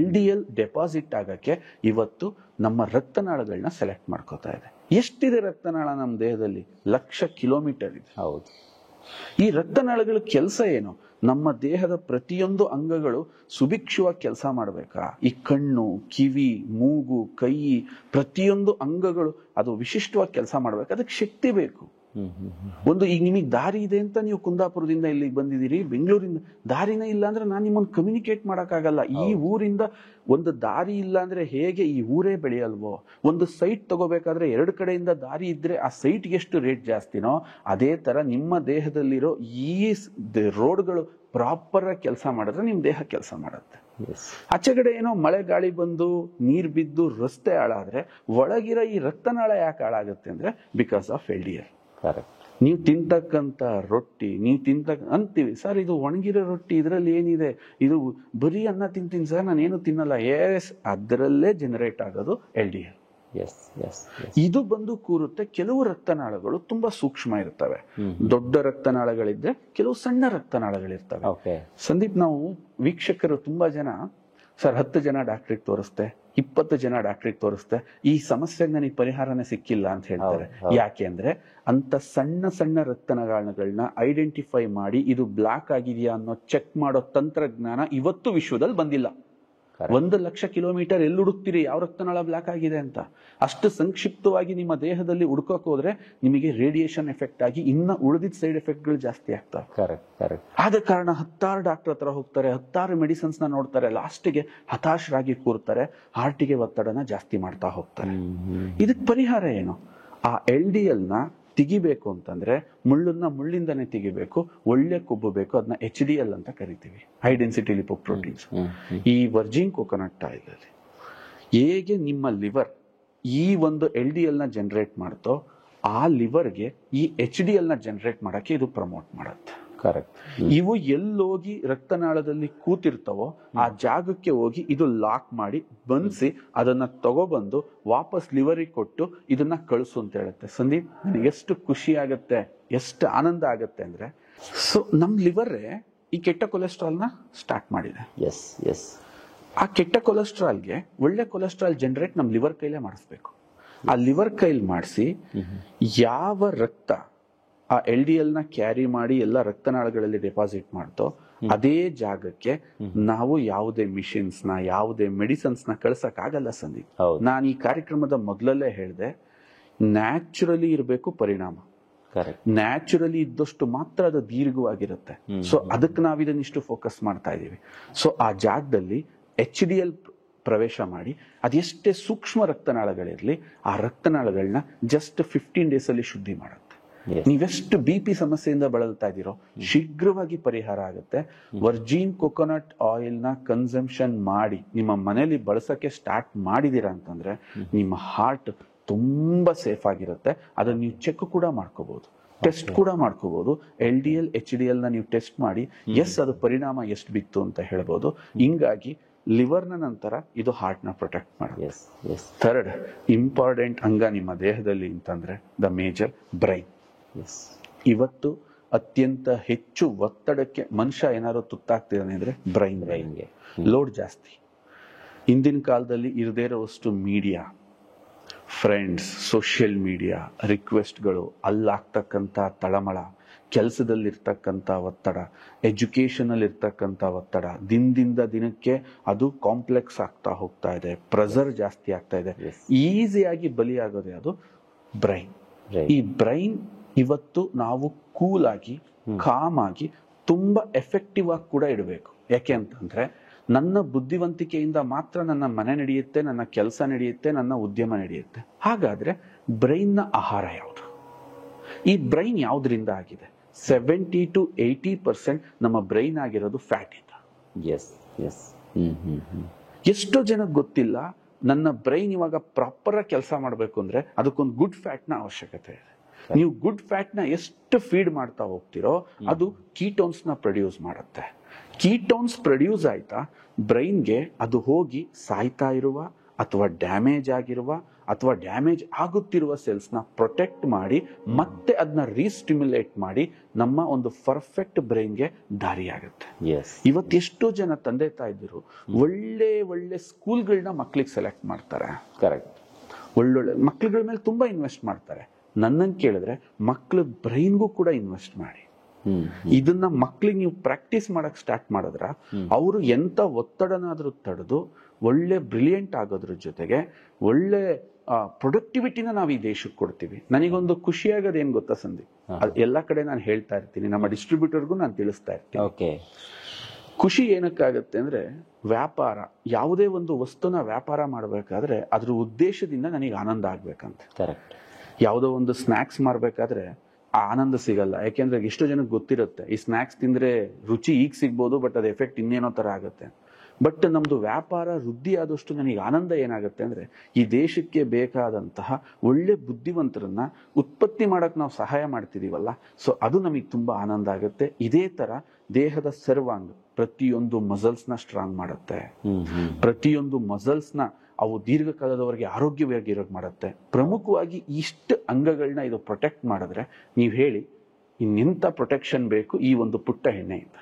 LDL ಡೆಪಾಸಿಟ್ ಆಗಕ್ಕೆ ಇವತ್ತು ನಮ್ಮ ರಕ್ತನಾಳಗಳನ್ನ ಸೆಲೆಕ್ಟ್ ಮಾಡ್ಕೋತಾ ಇದೆ. ಎಷ್ಟಿದೆ ರಕ್ತನಾಳ ನಮ್ಮ ದೇಹದಲ್ಲಿ? 1,00,000 ಕಿಲೋಮೀಟರ್ ಇದೆ. ಈ ರಕ್ತನಾಳಗಳ ಕೆಲಸ ಏನು? ನಮ್ಮ ದೇಹದ ಪ್ರತಿಯೊಂದು ಅಂಗಗಳು ಸುಭಿಕ್ಷವಾಗಿ ಕೆಲಸ ಮಾಡ್ಬೇಕಾ? ಈ ಕಣ್ಣು, ಕಿವಿ, ಮೂಗು, ಕೈ, ಪ್ರತಿಯೊಂದು ಅಂಗಗಳು ಅದು ವಿಶಿಷ್ಟವಾಗಿ ಕೆಲಸ ಮಾಡ್ಬೇಕು. ಅದಕ್ಕೆ ಶಕ್ತಿ ಬೇಕು. ಒಂದು ಈಗ ನಿಮಗೆ ದಾರಿ ಇದೆ ಅಂತ ನೀವು ಕುಂದಾಪುರದಿಂದ ಇಲ್ಲಿಗೆ ಬಂದಿದ್ದೀರಿ, ಬೆಂಗಳೂರಿಂದ ದಾರಿನೇ ಇಲ್ಲ ಅಂದ್ರೆ ನಾನು ನಿಮ್ಮನ್ನು ಕಮ್ಯುನಿಕೇಟ್ ಮಾಡಕ್ಕಾಗಲ್ಲ. ಈ ಊರಿಂದ ಒಂದು ದಾರಿ ಇಲ್ಲ ಅಂದ್ರೆ ಹೇಗೆ ಈ ಊರೇ ಬೆಳೆಯಲ್ವೋ? ಒಂದು ಸೈಟ್ ತಗೋಬೇಕಾದ್ರೆ 2 ಕಡೆಯಿಂದ ದಾರಿ ಇದ್ರೆ ಆ ಸೈಟ್ಗೆ ಎಷ್ಟು ರೇಟ್ ಜಾಸ್ತಿನೋ, ಅದೇ ತರ ನಿಮ್ಮ ದೇಹದಲ್ಲಿರೋ ಈ ರೋಡ್ಗಳು ಪ್ರಾಪರ್ ಆಗಿ ಕೆಲಸ ಮಾಡಿದ್ರೆ ನಿಮ್ ದೇಹ ಕೆಲಸ ಮಾಡುತ್ತೆ. ಆಚೆಗಡೆ ಏನೋ ಮಳೆ ಗಾಳಿ ಬಂದು ನೀರ್ ಬಿದ್ದು ರಸ್ತೆ ಹಾಳಾದ್ರೆ ಒಳಗಿರೋ ಈ ರಕ್ತನಾಳ ಯಾಕೆ ಹಾಳಾಗುತ್ತೆ ಅಂದ್ರೆ ಬಿಕಾಸ್ ಆಫ್ LDL. ನೀವು ತಿಂತಕ್ಕಂತ ರೊಟ್ಟಿ, ಅಂತೀವಿ ಸರ್ ಇದು ಒಣಗಿರೋ ರೊಟ್ಟಿ, ಇದ್ರಲ್ಲಿ ಏನಿದೆ, ಇದು ಬರೀ ಅನ್ನ ತಿಂತೀನಿ ಸರ್, ನಾನು ಏನು ತಿನ್ನಲ್ಲ. ಅದರಲ್ಲೇ ಜನರೇಟ್ ಆಗೋದು LDL. ಇದು ಬಂದು ಕೂರುತ್ತೆ. ಕೆಲವು ರಕ್ತನಾಳಗಳು ತುಂಬಾ ಸೂಕ್ಷ್ಮ ಇರ್ತವೆ, ದೊಡ್ಡ ರಕ್ತನಾಳಗಳಿದ್ರೆ ಕೆಲವು ಸಣ್ಣ ರಕ್ತನಾಳಗಳಿರ್ತವೆ. ಸಂದೀಪ್, ನಾವು ವೀಕ್ಷಕರು ತುಂಬಾ ಜನ ಸರ್ 10 ಜನ ಡಾಕ್ಟ್ರಿಗೆ ತೋರಿಸ್ತೆ, 20 ಜನ ಡಾಕ್ಟ್ರಿಗೆ ತೋರಿಸ್ತೆ, ಈ ಸಮಸ್ಯೆಗೆ ನನಗೆ ಪರಿಹಾರನೇ ಸಿಕ್ಕಿಲ್ಲ ಅಂತ ಹೇಳ್ತಾರೆ. ಯಾಕೆ ಅಂದ್ರೆ ಅಂತ ಸಣ್ಣ ಸಣ್ಣ ರಕ್ತನಾಳಗಳನ್ನ ಐಡೆಂಟಿಫೈ ಮಾಡಿ ಇದು ಬ್ಲಾಕ್ ಆಗಿದೆಯಾ ಅನ್ನೋ ಚೆಕ್ ಮಾಡೋ ತಂತ್ರಜ್ಞಾನ ಇವತ್ತು ವಿಶ್ವದಲ್ಲಿ ಬಂದಿಲ್ಲ. 1,00,000 ಕಿಲೋಮೀಟರ್ ಎಲ್ಲಿ ಹುಡುಕ್ತೀರಿ ಯಾವ ರಕ್ತನಾಳ ಬ್ಲಾಕ್ ಆಗಿದೆ ಅಂತ? ಅಷ್ಟು ಸಂಕ್ಷಿಪ್ತವಾಗಿ ನಿಮ್ಮ ದೇಹದಲ್ಲಿ ಹುಡುಕಕ್ ಹೋದ್ರೆ ನಿಮಗೆ ರೇಡಿಯೇಷನ್ ಎಫೆಕ್ಟ್ ಆಗಿ ಇನ್ನ ಉಳಿದಿದ್ದ ಸೈಡ್ ಎಫೆಕ್ಟ್ ಗಳು ಜಾಸ್ತಿ ಆಗ್ತವೆ. ಆದ ಕಾರಣ 10 ಡಾಕ್ಟರ್ ಹತ್ರ ಹೋಗ್ತಾರೆ, 10 ಮೆಡಿಸಿನ್ಸ್ ನ ನೋಡ್ತಾರೆ, ಲಾಸ್ಟಿಗೆ ಹತಾಶರಾಗಿ ಕೂರ್ತಾರೆ, ಹಾರ್ಟಿಗೆ ಒತ್ತಡನ ಜಾಸ್ತಿ ಮಾಡ್ತಾ ಹೋಗ್ತಾರೆ. ಇದಕ್ ಪರಿಹಾರ ಏನು? ಆ LDL ನ ತೆಗಿಬೇಕು ಅಂತಂದ್ರೆ ಮುಳ್ಳನ್ನ ಮುಳ್ಳಿಂದನೇ ತೆಗಿಬೇಕು, ಒಳ್ಳೆ ಕೊಬ್ಬು ಬೇಕು, ಅದನ್ನ HDL ಅಂತ ಕರಿತೀವಿ, ಹೈ ಡೆನ್ಸಿಟಿ ಲಿಪೋಪ್ರೋಟೀನ್ಸ್. ಈ ವರ್ಜಿನ್ ಕೋಕೋನಟ್ ಆಯಿಲ್ ಅಲ್ಲಿ ಹೇಗೆ ನಿಮ್ಮ ಲಿವರ್ ಈ ಒಂದು LDL ನ ಜನರೇಟ್ ಮಾಡುತ್ತೋ, ಆ ಲಿವರ್ಗೆ ಈ HDL ನ ಜನರೇಟ್ ಮಾಡಕ್ಕೆ ಇದು ಪ್ರಮೋಟ್ ಮಾಡುತ್ತೆ. ಕರೆಕ್ಟ್. ಇವು ಎಲ್ಲೋಗಿ ರಕ್ತನಾಳದಲ್ಲಿ ಕೂತಿರ್ತಾವೋ ಆ ಜಾಗಕ್ಕೆ ಹೋಗಿ ಇದು ಲಾಕ್ ಮಾಡಿ ಬಂಧಿಸಿ ಅದನ್ನ ತಗೊಬಂದು ವಾಪಸ್ ಲಿವರಿಗೆ ಕೊಟ್ಟು ಇದನ್ನ ಕಳಿಸು ಅಂತ ಹೇಳುತ್ತೆ. ಸಂದೀಪ್, ನನಗೆ ಎಷ್ಟು ಖುಷಿ ಆಗತ್ತೆ, ಎಷ್ಟು ಆನಂದ ಆಗತ್ತೆ ಅಂದ್ರೆ, ಸೊ ನಮ್ ಲಿವರೇ ಈ ಕೆಟ್ಟ ಕೊಲೆಸ್ಟ್ರಾಲ್ನ ಸ್ಟಾರ್ಟ್ ಮಾಡಿದೆ. Yes yes. ಆ ಕೆಟ್ಟ ಕೊಲೆಸ್ಟ್ರಾಲ್ಗೆ ಒಳ್ಳೆ ಕೊಲೆಸ್ಟ್ರಾಲ್ ಜನರೇಟ್ ನಮ್ ಲಿವರ್ ಕೈಲೇ ಮಾಡಿಸ್ಬೇಕು. ಆ ಲಿವರ್ ಕೈಲಿ ಮಾಡಿಸಿ ಯಾವ ರಕ್ತ ಆ LDL ನ ಕ್ಯಾರಿ ಮಾಡಿ ಎಲ್ಲ ರಕ್ತನಾಳಗಳಲ್ಲಿ ಡೆಪಾಸಿಟ್ ಮಾಡ್ತೋ ಅದೇ ಜಾಗಕ್ಕೆ ನಾವು ಯಾವುದೇ ಮಿಷಿನ್ಸ್ ನ ಯಾವುದೇ ಮೆಡಿಸಿನ್ಸ್ ನ ಕಳ್ಸಕ್ ಆಗಲ್ಲ ಸಂದೀಪ್. ನಾನು ಈ ಕಾರ್ಯಕ್ರಮದ ಮೊದಲಲ್ಲೇ ಹೇಳಿದೆ, ನ್ಯಾಚುರಲಿ ಇರಬೇಕು ಪರಿಣಾಮ. ನ್ಯಾಚುರಲಿ ಇದ್ದಷ್ಟು ಮಾತ್ರ ಅದು ದೀರ್ಘವಾಗಿರುತ್ತೆ. ಸೊ ಅದಕ್ಕೆ ನಾವು ಇದನ್ನಿಷ್ಟು ಫೋಕಸ್ ಮಾಡ್ತಾ ಇದೀವಿ. ಸೊ ಆ ಜಾಗದಲ್ಲಿ HDL ಪ್ರವೇಶ ಮಾಡಿ ಅದೆಷ್ಟೇ ಸೂಕ್ಷ್ಮ ರಕ್ತನಾಳಗಳಿರ್ಲಿ ಆ ರಕ್ತನಾಳಗಳನ್ನ ಜಸ್ಟ್ 15 days ಅಲ್ಲಿ ಶುದ್ಧಿ ಮಾಡುತ್ತೆ. ನೀವೆಷ್ಟು BP ಸಮಸ್ಯೆಯಿಂದ ಬಳಲ್ತಾ ಇದ್ದೀರೋ ಶೀಘ್ರವಾಗಿ ಪರಿಹಾರ ಆಗುತ್ತೆ. ವರ್ಜಿನ್ ಕೊಕೊನಟ್ ಆಯಿಲ್ ನ ಕನ್ಸಂಪ್ಷನ್ ಮಾಡಿ ನಿಮ್ಮ ಮನೆಯಲ್ಲಿ ಬಳಸಕ್ಕೆ ಸ್ಟಾರ್ಟ್ ಮಾಡಿದೀರಾ ಅಂತಂದ್ರೆ ನಿಮ್ಮ ಹಾರ್ಟ್ ತುಂಬಾ ಸೇಫ್ ಆಗಿರುತ್ತೆ. ಅದನ್ನ ನೀವು ಚೆಕ್ ಕೂಡ ಮಾಡ್ಕೋಬಹುದು, ಟೆಸ್ಟ್ ಕೂಡ ಮಾಡ್ಕೋಬಹುದು. LDL HDL ನ ನೀವು ಟೆಸ್ಟ್ ಮಾಡಿ ಎಸ್ ಅದು ಪರಿಣಾಮ ಎಷ್ಟು ಬಿತ್ತು ಅಂತ ಹೇಳ್ಬೋದು. ಹಿಂಗಾಗಿ ಲಿವರ್ ನ ನಂತರ ಇದು ಹಾರ್ಟ್ ನ ಪ್ರೊಟೆಕ್ಟ್ ಮಾಡುತ್ತೆ. ಥರ್ಡ್ ಇಂಪಾರ್ಟೆಂಟ್ ಅಂಗ ನಿಮ್ಮ ದೇಹದಲ್ಲಿ ಅಂತಂದ್ರೆ ದ ಮೇಜರ್ ಬ್ರೈನ್. ಇವತ್ತು ಅತ್ಯಂತ ಹೆಚ್ಚು ಒತ್ತಡಕ್ಕೆ ಮನುಷ್ಯ ಏನಾದ್ರು ತುತ್ತಾಗ್ತಿದ್ದಾನೆ ಅಂದ್ರೆ ಬ್ರೈನ್ಗೆ ಲೋಡ್ ಜಾಸ್ತಿ. ಹಿಂದಿನ ಕಾಲದಲ್ಲಿ ಇರದೇ ಇರೋವಷ್ಟು ಮೀಡಿಯಾ, ಫ್ರೆಂಡ್ಸ್, ಸೋಷಿಯಲ್ ಮೀಡಿಯಾ, ರಿಕ್ವೆಸ್ಟ್ಗಳು, ಅಲ್ಲಾಗ್ತಕ್ಕಂಥ ತಳಮಳ, ಕೆಲಸದಲ್ಲಿರ್ತಕ್ಕಂಥ ಒತ್ತಡ, ಎಜುಕೇಶನ್ ಇರ್ತಕ್ಕಂಥ ಒತ್ತಡ, ದಿನದಿಂದ ದಿನಕ್ಕೆ ಅದು ಕಾಂಪ್ಲೆಕ್ಸ್ ಆಗ್ತಾ ಹೋಗ್ತಾ ಇದೆ, ಪ್ರೆಷರ್ ಜಾಸ್ತಿ ಆಗ್ತಾ ಇದೆ. ಈಸಿಯಾಗಿ ಬಲಿಯಾಗೋದೇ ಅದು ಬ್ರೈನ್. ಈ ಬ್ರೈನ್ ಇವತ್ತು ನಾವು ಕೂಲ್ ಆಗಿ, ಕಾಮ್ ಆಗಿ, ತುಂಬಾ ಎಫೆಕ್ಟಿವ್ ಆಗಿ ಕೂಡ ಇಡಬೇಕು. ಯಾಕೆ ಅಂತಂದ್ರೆ ನನ್ನ ಬುದ್ಧಿವಂತಿಕೆಯಿಂದ ಮಾತ್ರ ನನ್ನ ಮನೆ ನಡೆಯುತ್ತೆ, ನನ್ನ ಕೆಲಸ ನಡೆಯುತ್ತೆ, ನನ್ನ ಉದ್ಯಮ ನಡೆಯುತ್ತೆ. ಹಾಗಾದ್ರೆ ಬ್ರೈನ್ ನ ಆಹಾರ ಯಾವುದು? ಈ ಬ್ರೈನ್ ಯಾವ್ದ್ರಿಂದ ಆಗಿದೆ? 70 to 80% ನಮ್ಮ ಬ್ರೈನ್ ಆಗಿರೋದು ಫ್ಯಾಟ್ ಇಂದ. ಎಷ್ಟೋ ಜನಕ್ಕೆ ಗೊತ್ತಿಲ್ಲ, ನನ್ನ ಬ್ರೈನ್ ಇವಾಗ ಪ್ರಾಪರ್ ಕೆಲಸ ಮಾಡಬೇಕು ಅಂದ್ರೆ ಅದಕ್ಕೊಂದು ಗುಡ್ ಫ್ಯಾಟ್ ನ ಅವಶ್ಯಕತೆ ಇದೆ. ನೀವು ಗುಡ್ ಫ್ಯಾಟ್ ನ ಎಷ್ಟು ಫೀಡ್ ಮಾಡ್ತಾ ಹೋಗ್ತಿರೋ ಅದು ಕೀಟೋನ್ಸ್ ನ ಪ್ರೊಡ್ಯೂಸ್ ಮಾಡುತ್ತೆ. ಕೀಟೋನ್ಸ್ ಪ್ರೊಡ್ಯೂಸ್ ಆಯ್ತಾ ಬ್ರೈನ್ಗೆ ಅದು ಹೋಗಿ ಸಾಯ್ತಾ ಇರುವ ಅಥವಾ ಡ್ಯಾಮೇಜ್ ಆಗಿರುವ ಅಥವಾ ಡ್ಯಾಮೇಜ್ ಆಗುತ್ತಿರುವ ಸೆಲ್ಸ್ ನ ಪ್ರೊಟೆಕ್ಟ್ ಮಾಡಿ ಮತ್ತೆ ಅದನ್ನ ರೀಸ್ಟಿಮ್ಯುಲೇಟ್ ಮಾಡಿ ನಮ್ಮ ಒಂದು ಪರ್ಫೆಕ್ಟ್ ಬ್ರೈನ್ಗೆ ದಾರಿಯಾಗುತ್ತೆ. ಇವತ್ತು ಎಷ್ಟೋ ಜನ ತಂದೆ ತಾಯಿದ್ರು ಒಳ್ಳೆ ಒಳ್ಳೆ ಸ್ಕೂಲ್ಗಳನ್ನ ಮಕ್ಳಿಗೆ ಸೆಲೆಕ್ಟ್ ಮಾಡ್ತಾರೆ. ಕರೆಕ್ಟ್. ಒಳ್ಳೊಳ್ಳೆ ಮಕ್ಳುಗಳ ಮೇಲೆ ತುಂಬಾ ಇನ್ವೆಸ್ಟ್ ಮಾಡ್ತಾರೆ. ನನ್ನನ್ನು ಕೇಳಿದ್ರೆ ಮಕ್ಳ ಬ್ರೈನ್ಗೂ ಕೂಡ ಇನ್ವೆಸ್ಟ್ ಮಾಡಿ. ಇದನ್ನ ಮಕ್ಳಿಗೆ ನೀವು ಪ್ರಾಕ್ಟೀಸ್ ಮಾಡಕ್ ಸ್ಟಾರ್ಟ್ ಮಾಡಿದ್ರ ಅವರು ಎಂತ ಒತ್ತಡನಾದ್ರೂ ತಡೆದು ಒಳ್ಳೆ ಬ್ರಿಲಿಯಂಟ್ ಆಗೋದ್ರ ಜೊತೆಗೆ ಒಳ್ಳೆ ಪ್ರೊಡಕ್ಟಿವಿಟಿನ ನಾವು ಈ ದೇಶಕ್ಕೆ ಕೊಡ್ತೀವಿ. ನನಗೊಂದು ಖುಷಿಯಾಗೋದು ಏನ್ ಗೊತ್ತಾ ಸಂದೀಪ್, ಎಲ್ಲಾ ಕಡೆ ನಾನು ಹೇಳ್ತಾ ಇರ್ತೀನಿ, ನಮ್ಮ ಡಿಸ್ಟ್ರಿಬ್ಯೂಟರ್ಗೂ ನಾನು ತಿಳಿಸ್ತಾ ಇರ್ತೀನಿ. ಖುಷಿ ಏನಕ್ಕಾಗತ್ತೆ ಅಂದ್ರೆ ವ್ಯಾಪಾರ, ಯಾವುದೇ ಒಂದು ವಸ್ತುನ ವ್ಯಾಪಾರ ಮಾಡ್ಬೇಕಾದ್ರೆ ಅದ್ರ ಉದ್ದೇಶದಿಂದ ನನಗೆ ಆನಂದ ಆಗ್ಬೇಕಂತ. ಯಾವುದೋ ಒಂದು ಸ್ನಾಕ್ಸ್ ಮಾರ್ಬೇಕಾದ್ರೆ ಆ ಆನಂದ ಸಿಗಲ್ಲ. ಯಾಕೆಂದ್ರೆ ಎಷ್ಟೋ ಜನಕ್ಕೆ ಗೊತ್ತಿರುತ್ತೆ ಈ ಸ್ನಾಕ್ಸ್ ತಿಂದ್ರೆ ರುಚಿ ಈಗ ಸಿಗ್ಬೋದು, ಬಟ್ ಅದ್ ಎಫೆಕ್ಟ್ ಇನ್ನೇನೋ ತರ ಆಗುತ್ತೆ. ಬಟ್ ನಮ್ದು ವ್ಯಾಪಾರ ವೃದ್ಧಿ ಆದಷ್ಟು ನನಗೆ ಆನಂದ ಏನಾಗುತ್ತೆ ಅಂದ್ರೆ ಈ ದೇಶಕ್ಕೆ ಬೇಕಾದಂತಹ ಒಳ್ಳೆ ಬುದ್ಧಿವಂತರನ್ನ ಉತ್ಪತ್ತಿ ಮಾಡಕ್ ನಾವು ಸಹಾಯ ಮಾಡ್ತಿದೀವಲ್ಲ, ಸೊ ಅದು ನಮಗೆ ತುಂಬಾ ಆನಂದ ಆಗುತ್ತೆ. ಇದೇ ತರ ದೇಹದ ಸರ್ವಾಂಗ ಪ್ರತಿಯೊಂದು ಮಸಲ್ಸ್ ನ ಸ್ಟ್ರಾಂಗ್ ಮಾಡುತ್ತೆ. ಪ್ರತಿಯೊಂದು ಮಸಲ್ಸ್ ನ ಅವು ದೀರ್ಘಕಾಲದವರೆಗೆ ಆರೋಗ್ಯವಾಗಿ ಇರೋಕ್ ಮಾಡುತ್ತೆ. ಪ್ರಮುಖವಾಗಿ ಇಷ್ಟು ಅಂಗಗಳನ್ನ ಇದು ಪ್ರೊಟೆಕ್ಟ್ ಮಾಡಿದ್ರೆ ನೀವ್ ಹೇಳಿ ಇನ್ನೆಂತ ಪ್ರೊಟೆಕ್ಷನ್ ಬೇಕು ಈ ಒಂದು ಪುಟ್ಟ ಎಣ್ಣೆಯಿಂದ.